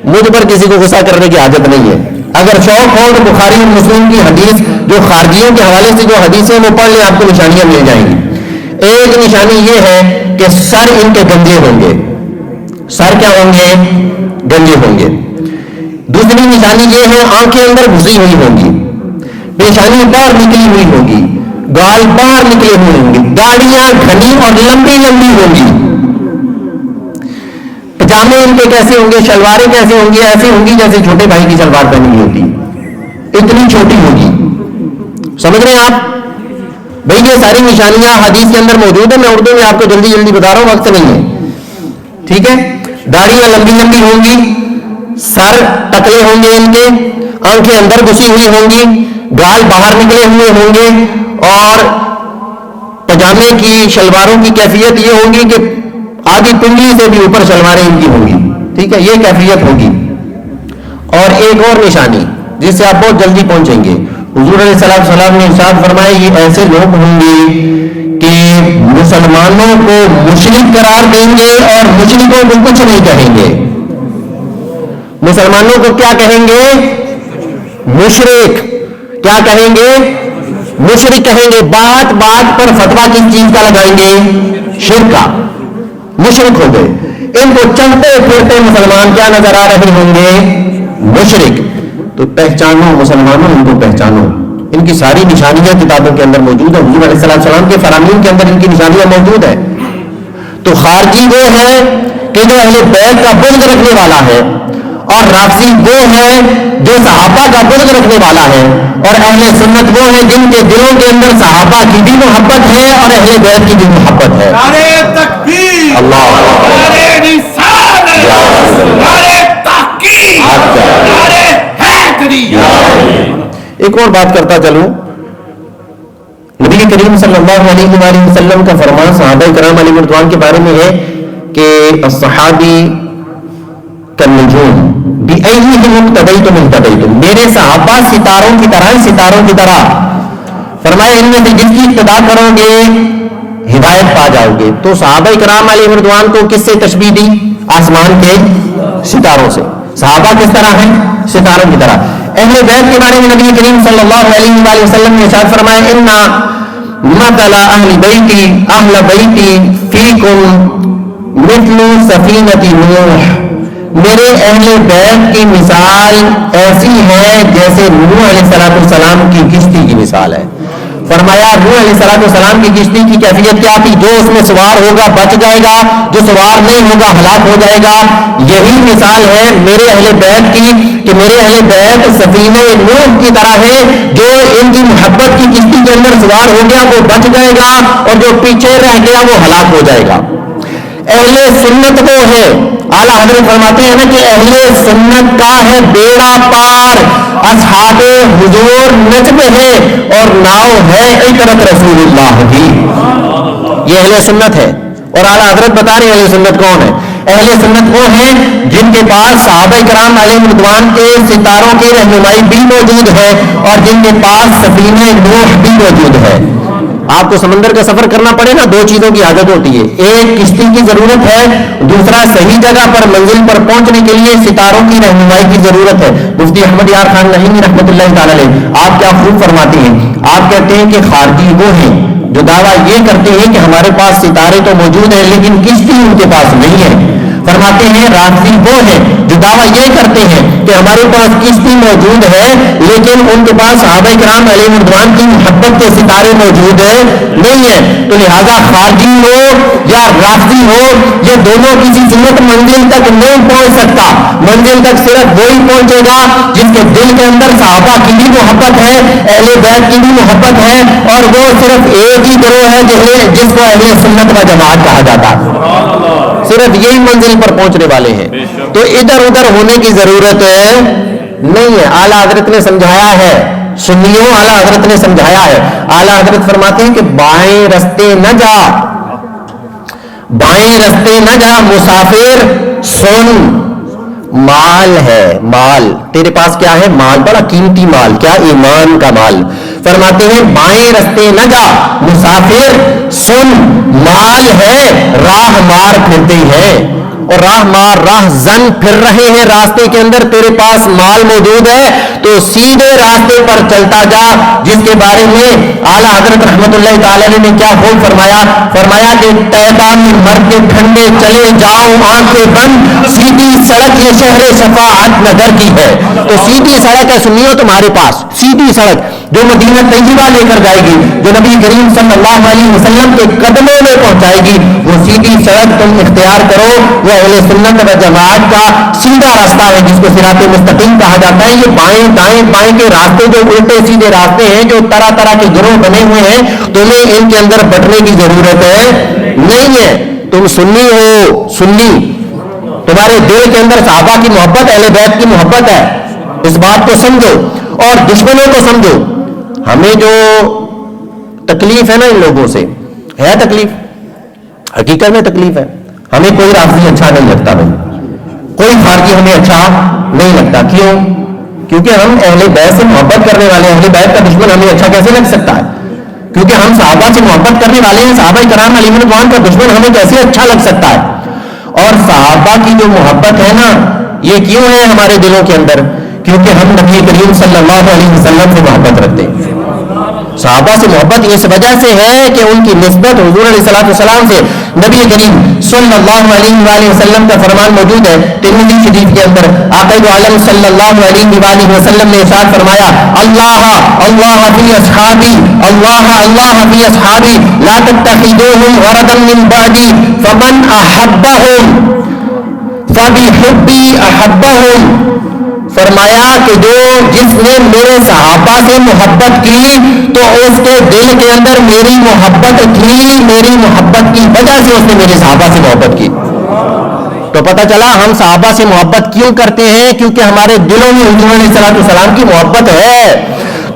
مجھ پر کسی کو غصہ کرنے کی عادت نہیں ہے. اگر شوق ہو تو بخاری اور مسلم کی حدیث جو خارجیوں کے حوالے سے جو حدیثیں وہ پڑھ لیں، آپ کو نشانیاں مل جائیں گی. ایک نشانی یہ ہے کہ سر ان کے گنجے ہوں گے. سر کیا ہوں گے؟ گنجے ہوں گے. دوسری نشانی یہ ہے آنکھیں اندر گھسی ہوئی ہوں گی، پیشانی باہر نکلی ہوئی ہوگی، گال باہر نکلے ہوئے ہوں گے، داڑیاں گھنی اور لمبی لمبی ہوں گی. پجامے ان کے کیسے ہوں گے، شلواریں کیسے ہوں گی؟ ایسی ہوں گی جیسے چھوٹے بھائی کی شلوار پہنی ہوئی ہوتی، اتنی چھوٹی ہوگی. سمجھ رہے ہیں آپ بھائی؟ یہ ساری نشانیاں حدیث کے اندر موجود ہیں. میں اردو میں آپ کو جلدی جلدی بتا رہا ہوں، وقت نہیں ہے. ٹھیک ہے، داڑیاں لمبی لمبی ہوں گی، سر ٹکلے ہوں گے ان کے، آنکھیں اندر گھسی ہوئی ہوں گی، گال باہر نکلے ہوئے ہوں گے، اور پجامے کی شلواروں کی کیفیت یہ ہوگی کہ آگے پنڈلی سے بھی اوپر شلواریں ان کی ہوں گی. ٹھیک ہے، یہ کیفیت ہوگی. اور ایک اور نشانی جس سے آپ بہت جلدی پہنچیں گے، حضور علیہ السلام نے ارشاد فرمایا یہ ایسے لوگ ہوں گے کہ مسلمانوں کو مشرک قرار دیں گے اور مشرکوں کو کچھ نہیں کہیں گے. مسلمانوں کو کیا کہیں گے؟ مشرک. کیا کہیں گے؟ مشرک کہیں گے. بات بات پر فتویٰ کس چیز کا لگائیں گے؟ شرک کا. مشرک ہو گئے. ان کو چلتے پھرتے مسلمان کیا نظر آ رہے ہوں گے؟ مشرک. تو پہچانو مسلمانوں، ان کو پہچانو. ان کی ساری نشانیاں کتابوں کے اندر موجود ہیں. حضور علیہ السلام کے فرامین کے اندر ان کی نشانیاں موجود ہیں. تو خارجی وہ ہے کہ جو اہل بیت کا بغض رکھنے والا ہے، اور رافضی وہ ہے جو صحابہ کا بغض رکھنے والا ہے، اور اہل سنت وہ ہیں جن کے دلوں کے اندر صحابہ کی بھی محبت ہے اور اہل بیت کی بھی محبت ہے. نعرہ تکبیر، اللہ نعرہ رسالت، نعرہ تحقیق، نعرہ حیدریہ. ایک اور بات کرتا چلوں. نبی کریم صلی اللہ علیہ وآلہ وسلم کا فرمان صحابہ کرام علیہ رضوان کے بارے میں ہے کہ الصحابی کالنجوم بِأَيِّهِمُ اقْتَدَيْتُمْ اهْتَدَيْتُمْ، میرے صحابہ ستاروں کی طرح ہیں، ستاروں کی طرح. فرمایا ان میں سے جس کی اقتدا کرو گے ہدایت پا جاؤ گے. تو صحابہ کرام علیہ رضوان کو کس سے تشبیہ دی؟ آسمان کے ستاروں سے. صحابہ کس طرح ہیں؟ ستاروں کی طرح. اہل بیت کے بارے میں نبی کریم صلی اللہ علیہ وآلہ وسلم نے ارشاد فرمایا اِنَّا مَثَلَ أَهْلَ بَيْتِي فِيكُمْ مِثْلُ سَفِينَةِ نُوحٍ، میرے اہل بیت کی مثال ایسی ہے جیسے نوح علیہ السلام کی کشتی کی مثال ہے. فرمایا نوح علیہ السلام کی کشتی کی کیفیت کیا تھی؟ جو اس میں سوار ہوگا بچ جائے گا، جو سوار نہیں ہوگا ہلاک ہو جائے گا. یہی مثال ہے میرے اہل بیت کی کہ میرے اہل بیت سفینہ نوح کی طرح ہے، جو ان کی محبت کی کشتی کے اندر سوار ہو گیا وہ بچ جائے گا، اور جو پیچھے رہ گیا وہ ہلاک ہو جائے گا. اہل سنت وہ ہے، اعلیٰ حضرت فرماتے ہیں نا کہ اہل سنت کا ہے بیڑا پار، اصحاب حضور نجم ہے اور ناؤ ہے عطرت رسول اللہ کی. یہ اہل سنت ہے. اور اعلیٰ حضرت بتا رہے ہیں اہل سنت کون ہے. اہل سنت وہ ہیں جن کے پاس صحابہ کرام علیہ رضوان کے ستاروں کی رہنمائی بھی موجود ہے اور جن کے پاس سفینہ نوح بھی موجود ہے. آپ کو سمندر کا سفر کرنا پڑے نا، دو چیزوں کی عادت ہوتی ہے. ایک کشتی کی ضرورت ہے، دوسرا صحیح جگہ پر منزل پر پہنچنے کے لیے ستاروں کی رہنمائی کی ضرورت ہے. مفتی احمد یار خان نعیمی رحمۃ اللہ تعالی علیہ آپ کیا خوب فرماتے ہیں. آپ کہتے ہیں کہ خارجی وہ ہیں جو دعویٰ یہ کرتے ہیں کہ ہمارے پاس ستارے تو موجود ہیں لیکن کشتی ان کے پاس نہیں ہے. فرماتے ہیں رافضی وہ ہیں جو دعویٰ یہ کرتے ہیں کہ ہمارے پاس کشتی موجود ہے لیکن ان کے پاس صحابہ کرام علیہ رضوان کی محبت کے ستارے موجود نہیں ہیں. تو لہذا خارجی ہو یا رافضی ہو، یہ دونوں کسی صورت منزل تک نہیں پہنچ سکتا. منزل تک صرف وہی پہنچے گا جس کے دل کے اندر صحابہ کی بھی محبت ہے، اہل بیت کی بھی محبت ہے، اور وہ صرف ایک ہی گروہ ہے جس کو اہل سنت و جماعت کہا جاتا ہے. صرف یہی منزل پر پہنچنے والے ہیں. تو ادھر ادھر ہونے کی ضرورت نہیں ہے. اعلیٰ حضرت نے سمجھایا ہے، سنیوں اعلیٰ حضرت نے سمجھایا ہے. اعلیٰ حضرت فرماتے ہیں کہ بائیں رستے نہ جا، بائیں رستے نہ جا مسافر سن، مال ہے، مال تیرے پاس کیا ہے؟ مال، بڑا قیمتی مال. کیا؟ ایمان کا مال. فرماتے ہیں بائیں رستے نہ جا مسافر سن، مال ہے راہ مار پھرتے ہیں، اور راہ مار راہ زن پھر رہے ہیں راستے کے اندر. تیرے پاس مال موجود ہے تو سیدھے راستے پر چلتا جا، جس کے بارے میں اعلیٰ حضرت رحمت اللہ تعالی نے کیا خوب فرمایا. فرمایا کہ طیبہ میں مرد ٹھنڈے چلے جاؤ آنکھیں بند، سیدھی سڑک یہ شہر شفاعت نگر کی ہے. تو سیدھی سڑک ہے سنیو تمہارے پاس، سیدھی سڑک جو مدینہ طیبہ لے کر جائے گی، جو نبی کریم صلی اللہ علیہ وسلم کے قدموں میں پہنچائے گی، وہ سیدھی سڑک تم اختیار کرو. وہ اہل سنت و جماعت کا سیدھا راستہ ہے جس کو صراط مستقیم کہا جاتا ہے. یہ بائیں دائیں بائیں کے راستے جو الٹے سیدھے راستے ہیں، جو طرح طرح کے گروہ بنے ہوئے ہیں، تمہیں ان کے اندر بٹنے کی ضرورت نہیں ہے. تم سنی ہو، سنی، تمہارے دل کے اندر صحابہ کی محبت، اہل بیت کی محبت ہے، اس بات کو سمجھو اور دشمنوں کو سمجھو. ہمیں جو تکلیف ہے نا ان لوگوں سے ہے، تکلیف حقیقت میں تکلیف ہے. ہمیں کوئی رافضی اچھا نہیں لگتا بھائی، کوئی خارجی ہمیں اچھا نہیں لگتا. کیوں؟ کیونکہ ہم اہل بیت سے محبت کرنے والے ہیں. اہل بیت کا دشمن ہمیں اچھا کیسے لگ سکتا ہے؟ کیونکہ ہم صحابہ سے محبت کرنے والے ہیں. صحابہ کرام علیہ رضوان کا دشمن ہمیں کیسے اچھا لگ سکتا ہے؟ اور صحابہ کی جو محبت ہے نا، یہ کیوں ہے ہمارے دلوں کے اندر؟ کیونکہ ہم نبی کریم صلی اللہ علیہ وسلم سے محبت رکھتے ہیں. صحابہ سے محبت اس وجہ سے ہے کہ ان کی نسبت حضور علیہ السلام سے. نبی کریم صلی اللہ علیہ وآلہ وسلم کا فرمان موجود ہے ترمذی شریف کے اندر. آقا عالم صلی اللہ علیہ وآلہ وسلم نے ارشاد فرمایا اللہ اللہ فی اصحابی، اللہ اللہ فی اصحابی لا تتخذوهم غرضا من بعدی فمن احبهم فَبِحُبِّي أَحَبَّهُمْ، فرمایا کہ جس نے میرے صحابہ سے محبت کی تو اس کے دل کے اندر میری محبت تھی، میری محبت کی وجہ سے اس نے میرے صحابہ سے محبت کی۔ تو پتہ چلا ہم صحابہ سے محبت کیوں کرتے ہیں؟ کیونکہ ہمارے دلوں میں حضور علیہ الصلوۃ والسلام کی محبت ہے۔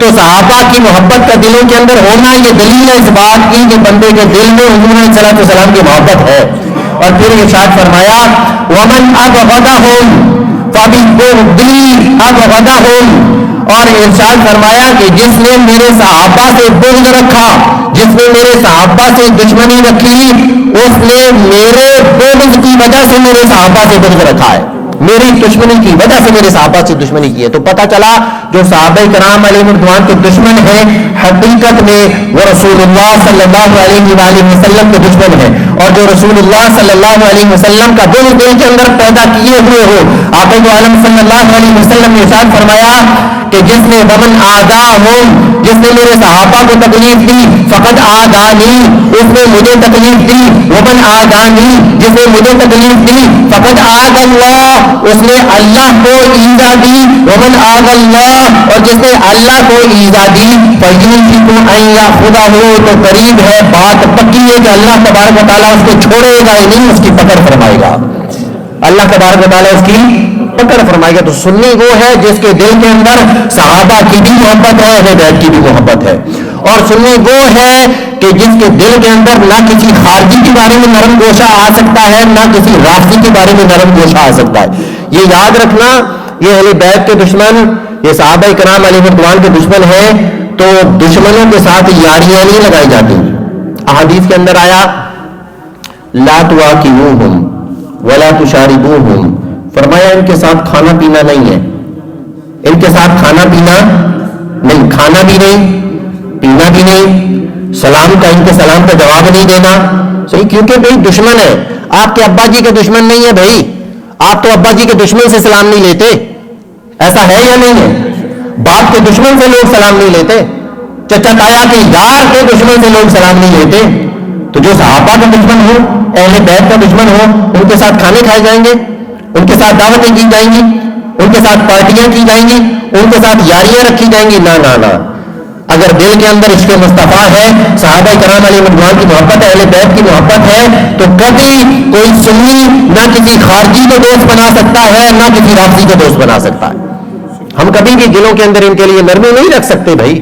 تو صحابہ کی محبت کا دلوں کے اندر ہونا یہ دلیل ہے اس بات کی کہ بندے کے دل میں حضور علیہ الصلوۃ والسلام کی محبت ہے۔ اور پھر ارشاد فرمایا وَمَنْ أَبْغَضَهُمْ فَبِبُغْضِي أَبْغَضَهُمْ، اور ارشاد فرمایا کہ جس نے میرے صحابہ سے بغض رکھا، جس نے میرے صحابہ سے دشمنی رکھی، اس نے میرے بغض کی وجہ سے میرے صحابہ سے بغض رکھا ہے، میری دشمنی کی وجہ سے میرے صحابہ سے دشمنی کی ہے۔ تو پتہ چلا جو صحابہ کرام علیہ رضوان کے دشمن ہیں حقیقت میں وہ رسول اللہ صلی اللہ علیہ وآلہ وسلم کے دشمن ہیں، اور جو رسول اللہ صلی اللہ علیہ وسلم کا دل کے اندر پیدا کیے ہوئے ہو۔ آقا دو عالم صلی اللہ علیہ وسلم نے ارشاد فرمایا کہ جس نے ومن آذاہم، جس نے میرے صحابہ کو تکلیف دی، فقد آذانی، اس نے مجھے تکلیف دی، ومن آذانی، جس نے مجھے تکلیف دی، فقد آذ اللہ، اس نے اللہ کو ایذا دی، ومن آذ اللہ، اور جس نے اللہ کو ایذا دی، فَيُوشِكُ أَن يَأْخُذَهُ، تو قریب ہے، بات پکی ہے کہ اللہ تبارک و تعالیٰ اس کو چھوڑے گا ہی نہیں، اس کی پکڑ فرمائے گا، اللہ تبارک و تعالیٰ اس کی پکڑ فرمائے گا۔ تو سنی وہ ہے جس کے دل کے اندر صحابہ کی بھی محبت ہے، اہل بیت کی بھی محبت ہے، اور سنی وہ ہے کہ جس کے دل کے اندر نہ کسی خارجی کے بارے میں نرم گوشہ آ سکتا ہے، نہ کسی رافضی کے بارے میں نرم گوشہ آ سکتا ہے۔ یہ یاد رکھنا، یہ اہل بیت کے دشمن، یہ صحابہ کرام علیہ رضوان کے دشمن ہیں، تو دشمنوں کے ساتھ یاریاں نہیں لگائی جاتی۔ احادیث کے اندر آیا لا تواکبوہم ولا تشاربوہم، فرمایا ان کے ساتھ کھانا پینا نہیں ہے، ان کے ساتھ کھانا پینا نہیں، کھانا بھی نہیں، پینا بھی نہیں، سلام کا ان کے سلام کا جواب نہیں دینا، صحیح، کیونکہ بھائی دشمن ہے، آپ کے ابا جی کے دشمن نہیں ہے بھائی، آپ تو ابا جی کے دشمن سے سلام نہیں لیتے، ایسا ہے یا نہیں ہے؟ باپ کے دشمن سے لوگ سلام نہیں لیتے، چچا تایا کے یار کے دشمن سے لوگ سلام نہیں لیتے۔ تو جو صحابہ کا دشمن ہو، اہل بیت کا دشمن ہو، ان کے ساتھ کھانے کھائے جائیں گے، ان کے ساتھ دعوتیں کی جائیں گی، ان کے ساتھ پارٹیاں کی جائیں گی، ان کے ساتھ یاریاں رکھی جائیں گی، نہ نہ نہ۔ اگر دل کے اندر عشق مصطفیٰ ہے، صحابہ کرام علیہ رضوان کی محبت ہے، اہل بیت کی محبت ہے، تو کبھی کوئی سنی نہ کسی خارجی کو دوست بنا سکتا ہے، نہ کسی رافضی کو دوست بنا سکتا ہے۔ ہم کبھی بھی دلوں کے اندر ان کے لیے نرمی نہیں رکھ سکتے بھائی،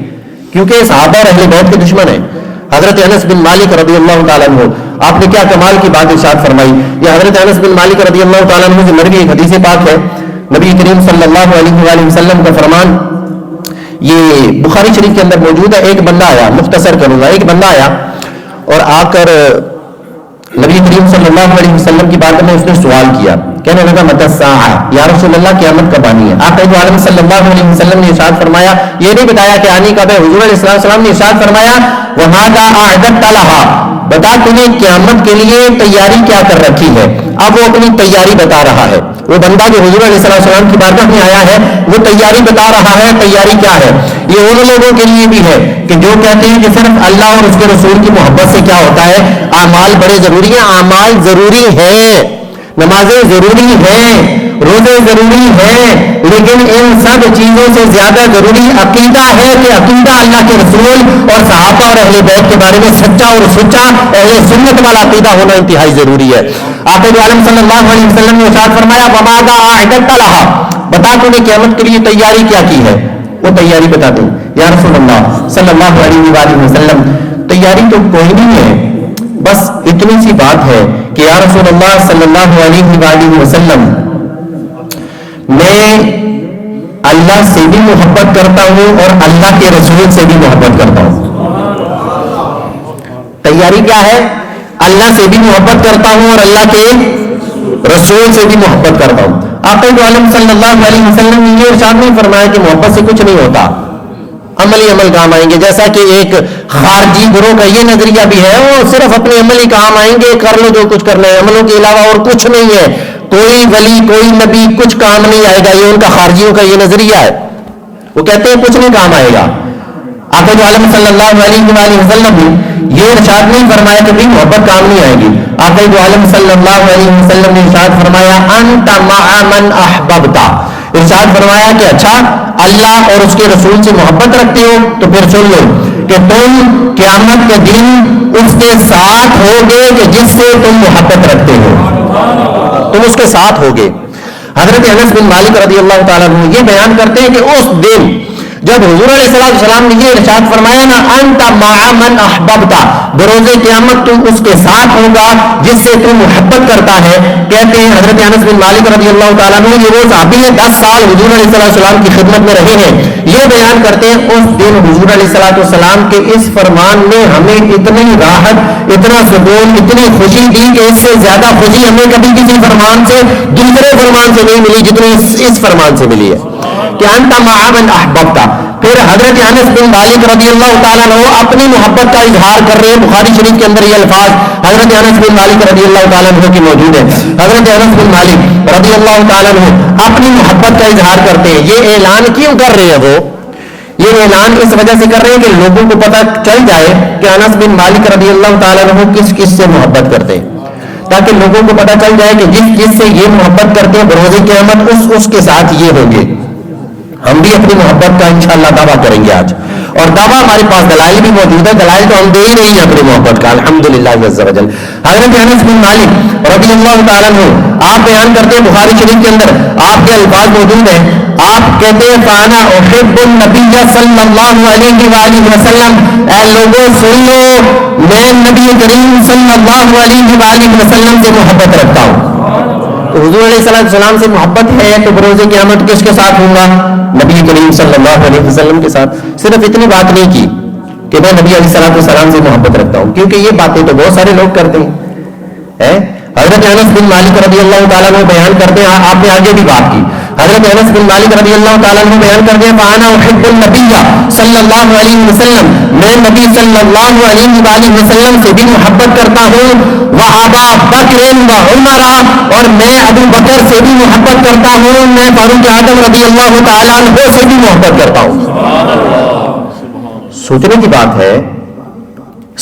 کیونکہ صحابہ اور اہل بیت کے دشمن ہیں۔ حضرت انس بن مالک رضی اللہ تعالیٰ عنہ، آپ نے کیا کمال کی بات ارشاد فرمائی۔ یہ حضرت انس بن مالک رضی اللہ تعالیٰ عنہ سے مروی ایک حدیث پاک ہے، نبی کریم صلی اللہ علیہ وآلہ وسلم کا فرمان، یہ بخاری شریف کے اندر موجود ہے۔ ایک بندہ آیا، مختصر کروں گا، ایک بندہ آیا اور آ کر نبی کریم صلی اللہ علیہ وسلم کی بارگاہ میں اس نے سوال کیا، کہنے لگا متی الساعہ، یا رسول اللہ قیامت کب آنی ہے؟ آقا دو عالم صلی اللہ علیہ وسلم نے ارشاد فرمایا، یہ نہیں بتایا کہ آنی کب ہے، حضور علیہ السلام نے ارشاد فرمایا وَمَاذَا أَعْدَدْتَ لَهَا، بتا تمہیں قیامت کے لیے تیاری کیا کر رکھی ہے۔ اب وہ اپنی تیاری بتا رہا ہے، وہ بندہ جو حضور علیہ السلام کی بارگاہ میں آیا ہے وہ تیاری بتا رہا ہے، تیاری کیا ہے؟ یہ ان لوگوں کے لیے بھی ہے کہ جو کہتے ہیں کہ صرف اللہ اور اس کے رسول کی محبت سے کیا ہوتا ہے، اعمال بڑے ضروری ہیں، اعمال ضروری ہیں، نمازیں ضروری ہیں، روزے ضروری ہیں، لیکن ان سب چیزوں سے زیادہ ضروری عقیدہ ہے کہ عقیدہ اللہ کے رسول اور صحابہ اور اہل بیت کے بارے میں سچا اور سچا اہل سنت والا عقیدہ ہونا انتہائی ضروری ہے۔ آقا عالم صلی اللہ علیہ وسلم نے ارشاد فرمایا وَمَاذَا أَعْدَدْتَ لَهَا، بتا تو نے قیامت کے لیے تیاری کیا کی ہے؟ وہ تیاری بتا دیں یا رسول اللہ صلی اللہ علیہ وآلہ وسلم، تیاری تو کوئی نہیں ہے، بس اتنی سی بات ہے کہ یا رسول اللہ صلی اللہ علیہ وآلہ وسلم، میں اللہ سے بھی محبت کرتا ہوں اور اللہ کے رسول سے بھی محبت کرتا ہوں۔ تیاری کیا ہے؟ اللہ سے بھی محبت کرتا ہوں اور اللہ کے رسول سے بھی محبت کرتا ہوں۔ آقا عالم صلی اللہ علیہ وسلم نے یہ ارشاد نہیں فرمایا کہ محبت سے کچھ نہیں ہوتا، عملی عمل کام آئیں گے، جیسا کہ ایک خارجی گروہ کا یہ نظریہ بھی ہے، وہ صرف اپنے عملی کام آئیں گے، کر لو جو کچھ کرنا ہے، عملوں کے علاوہ اور کچھ نہیں ہے، کوئی ولی کوئی نبی کچھ کام نہیں آئے گا، یہ ان کا خارجیوں کا یہ نظریہ ہے، وہ کہتے ہیں کچھ نہیں کام آئے گا۔ آقا جو عالم صلی اللہ علیہ وآلہ وسلم نے یہ ارشاد نہیں فرمایا کہ محبت کام نہیں آئے گی. آقا جو عالم صلی اللہ علیہ وسلم نے ارشاد فرمایا انت مع من احببت. ارشاد فرمایا کہ اچھا اللہ اور اس کے رسول سے محبت رکھتے ہو تو پھر سن لو کہ تم قیامت کے دن اس کے ساتھ ہوگے کہ جس سے تم محبت رکھتے ہو. تم اس کے ساتھ ہوگے. حضرت انس بن مالک رضی اللہ تعالیٰ عنہ یہ بیان کرتے ہیں کہ اس دن جب حضور علیہ السلام نے یہ ارشاد فرمایا نا انت مع من احببت، بروز قیامت تم اس کے ساتھ ہوگا جس سے تم محبت کرتا ہے. کہتے ہیں حضرت انس بن مالک رضی اللہ تعالیٰ عنہ یہ وہ صحابی ہیں 10 سال حضور علیہ السلام کی خدمت میں رہے ہیں. یہ بیان کرتے ہیں اس دن حضور علیہ السلام کے اس فرمان نے ہمیں اتنی راحت، اتنا سکون، اتنی خوشی دی کہ اس سے زیادہ خوشی ہمیں کبھی کسی فرمان سے، دوسرے فرمان سے نہیں ملی جتنی اس فرمان سے ملی ہے کہ انت مع من احببت. پھر حضرت انس بن مالک رضی اللہ تعالیٰ عنہ اپنی محبت کا اظہار کر رہے ہیں. بخاری شریف کے اندر یہ الفاظ حضرت انس بن مالک رضی اللہ تعالیٰ عنہ کی موجود ہے. حضرت انس بن مالک رضی اللہ تعالیٰ عنہ اپنی محبت کا اظہار کرتے ہیں. یہ اعلان کیوں کر رہے ہیں؟ وہ یہ اعلان اس وجہ سے کر رہے ہیں کہ لوگوں کو پتہ چل جائے کہ انس بن مالک رضی اللہ تعالیٰ عنہ کس کس سے محبت کرتے ہیں، تاکہ لوگوں کو پتہ چل جائے کہ جس سے یہ محبت کرتے ہیں بروز قیامت اس کے ساتھ یہ ہوں گے. ہم بھی اپنی محبت کا انشاءاللہ دعویٰ کریں گے آج، اور دعویٰ ہمارے پاس دلائل بھی موجود ہے. دلائل تو ہم دے ہی رہی ہیں اپنی محبت کا الحمدللہ عز و جل. حضرت انس بن مالک رضی اللہ تعالیٰ عنہ آپ بیان کرتے ہیں بخاری شریف کے اندر آپ کے الفاظ موجود ہیں. آپ کہتے ہیں فانا احب النبی صلی اللہ علیہ وآلہ وسلم، اے لوگوں سن لو میں نبی کریم صلی اللہ علیہ وآلہ وسلم سے محبت رکھتا ہوں. تو حضور علیہ السلام سے محبت ہے تو بروز قیامت کس کے ساتھ ہوں گا؟ نبی کریم صلی اللہ علیہ وسلم کے ساتھ. صرف اتنی بات نہیں کی کہ میں نبی علیہ السلام سے محبت رکھتا ہوں، کیونکہ یہ باتیں تو بہت سارے لوگ کرتے ہیں. حضرت انس بن مالک رضی اللہ تعالیٰ عنہ بیان کرتے ہیں، آپ نے آگے بھی بات کی. حضرت انس بن مالک رضی اللہ تعالیٰ عنہ بیان کرتے ہیں فانا احب النبی صلی اللہ علیہ وسلم، میں نبی صلی اللہ علیہ وآلہ وسلم سے بھی محبت کرتا ہوں. وابا بکر وعمر، اور میں ابو بکر سے بھی محبت کرتا ہوں. میں فاروق اعظم رضی اللہ تعالیٰ عنہ سے بھی محبت کرتا ہوں. سوچنے کی بات ہے،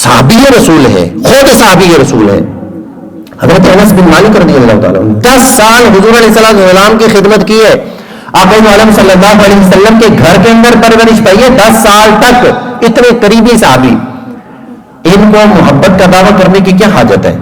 صحابی رسول ہے، خود صحابی رسول ہے. حضرت انس بن مالک رضی اللہ تعالیٰ عنہ 10 سال حضور علیہ السلام کی خدمت کی ہے. آقا عالم صلی اللہ علیہ وسلم کے گھر کے اندر پرورش پائی ہے 10 سال تک. اتنے قریبی صحابی، ان کو محبت کا دعویٰ کرنے کی کیا حاجت ہے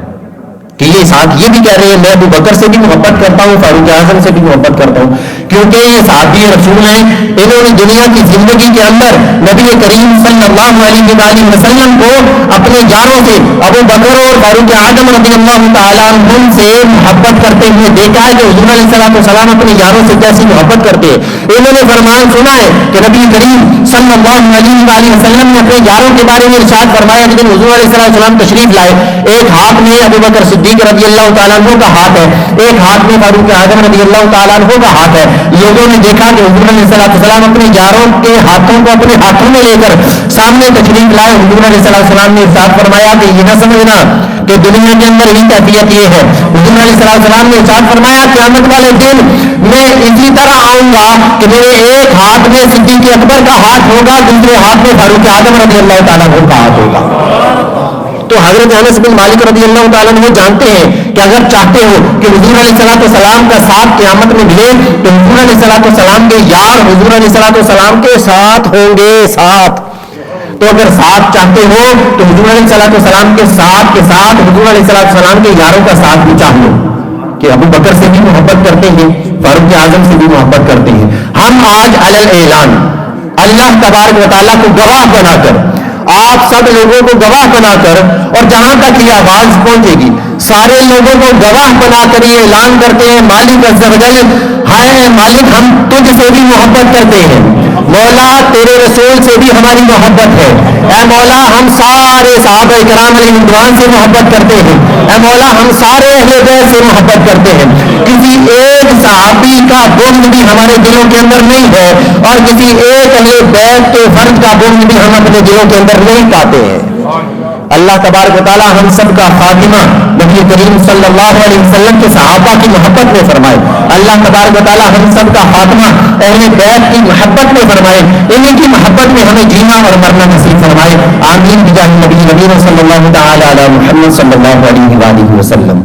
کہ یہ ساتھ یہ بھی کہہ رہے ہیں میں ابو بکر سے بھی محبت کرتا ہوں، فاروق اعظم سے بھی محبت کرتا ہوں، کیونکہ یہ صحابی رسول ہیں. انہوں نے دنیا کی زندگی کے اندر نبی کریم صلی اللہ علیہ وآلہ وسلم کو اپنے یاروں سے ابو بکر اور فاروق اعظم رضی اللہ تعالیٰ عنہ سے محبت کرتے ہوئے دیکھا ہے کہ حضور علیہ السلام اپنے یاروں سے کیسی محبت کرتے ہیں. انہوں نے فرمان سنا ہے کہ نبی کریم صلی اللہ علیہ وآلہ وسلم نے اپنے یاروں کے بارے میں ارشاد فرمایا کہ جب حضور علیہ السلام تشریف لائے، ایک ہاتھ میں ابو بکر صدیق رضی اللہ تعالیٰ عنہ کا ہاتھ ہے، ایک ہاتھ میں فاروق اعظم رضی اللہ تعالیٰ عنہ کا ہاتھ ہے. لوگوں نے دیکھا کہ حضور علیہ السلام اپنے یاروں کے ہاتھوں کو اپنے ہاتھوں میں لے کر سامنے تشریف لائے. حضور علیہ السلام نے ارشاد فرمایا کہ یہ نہ سمجھنا کہ دنیا کے اندر ہی کیفیت یہ ہے. حضور علیہ السلام نے ارشاد فرمایا قیامت والے دن میں اسی طرح آؤں گا کہ میرے ایک ہاتھ میں صدیق اکبر کا ہاتھ ہوگا، دوسرے ہاتھ میں فاروق اعظم رضی اللہ تعالیٰ عنہ کا ہاتھ ہوگا. تو حضرت انس بن مالک رضی اللہ تعالیٰ عنہ جانتے ہیں کہ اگر چاہتے ہو کہ حضور علیہ السلام کا ساتھ قیامت میں ملے تو حضور علیہ السلام کے یار حضور علیہ السلام کے ساتھ ہوں گے. ساتھ تو اگر ساتھ چاہتے ہو تو حضور علیہ السلام کے ساتھ حضور علیہ السلام کے یاروں کا ساتھ بھی چاہیے کہ ابو بکر سے بھی محبت کرتے ہیں، فاروق اعظم سے بھی محبت کرتے ہیں. ہم آج علی الاعلان اللہ تبارک و تعالیٰ کو گواہ بنا کر، آپ سب لوگوں کو گواہ بنا کر، اور جہاں تک یہ آواز پہنچے گی سارے لوگوں کو گواہ بنا کر یہ اعلان کرتے ہیں مالک عز و جل، ہائے مالک ہم تجھ سے بھی محبت کرتے ہیں، مولا تیرے رسول سے بھی ہماری محبت ہے، اے مولا ہم سارے صحابہ کرام علیہ رضوان سے محبت کرتے ہیں، اے مولا ہم سارے اہل بیت سے محبت کرتے ہیں. کسی ایک صحابی کا بغض بھی ہمارے دلوں کے اندر نہیں ہے، اور کسی ایک اہل بیت کے فرد کا بغض بھی ہم اپنے دلوں کے اندر نہیں پاتے ہیں. اللہ تبارک و تعالیٰ ہم سب کا خاتمہ نبی کریم صلی اللہ علیہ وسلم کے صحابہ کی محبت میں فرمائے. اللہ تبارک و تعالیٰ ہم سب کا خاتمہ اہل بیت کی محبت میں فرمائے. انہیں کی محبت میں ہمیں جینا اور مرنا نصیب فرمائے. آمین بجاہ نبی نبی صلی اللہ تعالی علی محمد صلی اللہ علیہ وآلہ وسلم.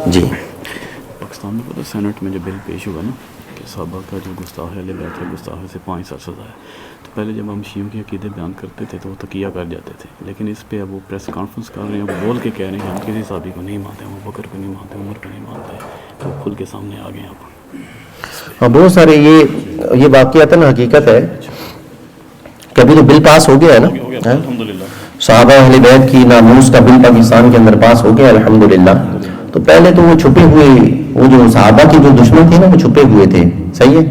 جی پاکستان میں پتہ سینٹ میں جو بل پیش ہوا نا کہ صحابہ کا جو گستاخ اہل بیت ہے گستاخی سے 5 سال سزا ہے. تو پہلے جب ہم شیعوں کے عقیدے بیان کرتے تھے تو وہ تقیہ کر جاتے تھے, لیکن اس پہ اب وہ پریس کانفرنس کر رہے ہیں, وہ بول کے کہہ رہے ہیں ہم کسی صحابی کو نہیں مانتے, ابو بکر کو نہیں مانتے, عمر کو نہیں مانتے. تو کھل کے سامنے آ گئے آپ. بہت سارے یہ واقعاتاً حقیقت ہے. کبھی تو بل پاس ہو گیا ہے نا, الحمدللہ صحابہ اہل بیت کی ناموس کا بل پاکستان کے اندر پاس ہو گیا الحمدللہ. تو پہلے تو وہ چھپے ہوئے, وہ جو صحابہ کے جو دشمن تھے نا وہ چھپے ہوئے تھے, صحیح ہے.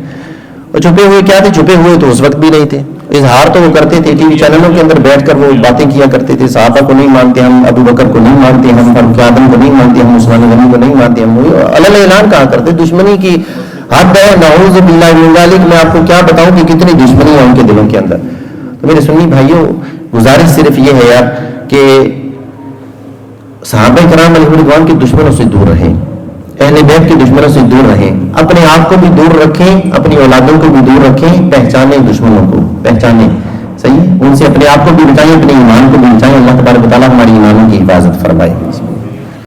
وہ چھپے ہوئے کیا تھے, چھپے ہوئے تو اس وقت بھی نہیں تھے. اظہار تو وہ کرتے تھے, ٹی وی چینلوں کے اندر بیٹھ کر وہ باتیں کیا کرتے تھے, صحابہ کو نہیں مانتے ہم, ابو بکر کو نہیں مانتے ہم, فاروق اعظم کو نہیں مانتے ہم, عثمان غنی کو نہیں مانتے ہم. وہ علل اعلان کہا کرتے. دشمنی کی حد ہے, نعوذ باللہ من ذالک. میں آپ کو کیا بتاؤں کہ کتنی دشمنی ہے ان کے دلوں کے اندر. تو میرے سنی بھائیوں, گزارش صرف یہ ہے یار کہ صحابہ کرام علیہ رضوان کے دشمنوں سے دور رہیں, اہل بیت کے دشمنوں سے دور رہیں, اپنے آپ کو بھی دور رکھیں, اپنی اولادوں کو بھی دور رکھیں, پہچانیں دشمنوں کو, پہچانیں, صحیح ہے, ان سے اپنے آپ کو بھی بچائیں, اپنے ایمان کو بھی بچائیں. اللہ تبارک و تعالیٰ ہماری ایمانوں کی حفاظت فرمائے.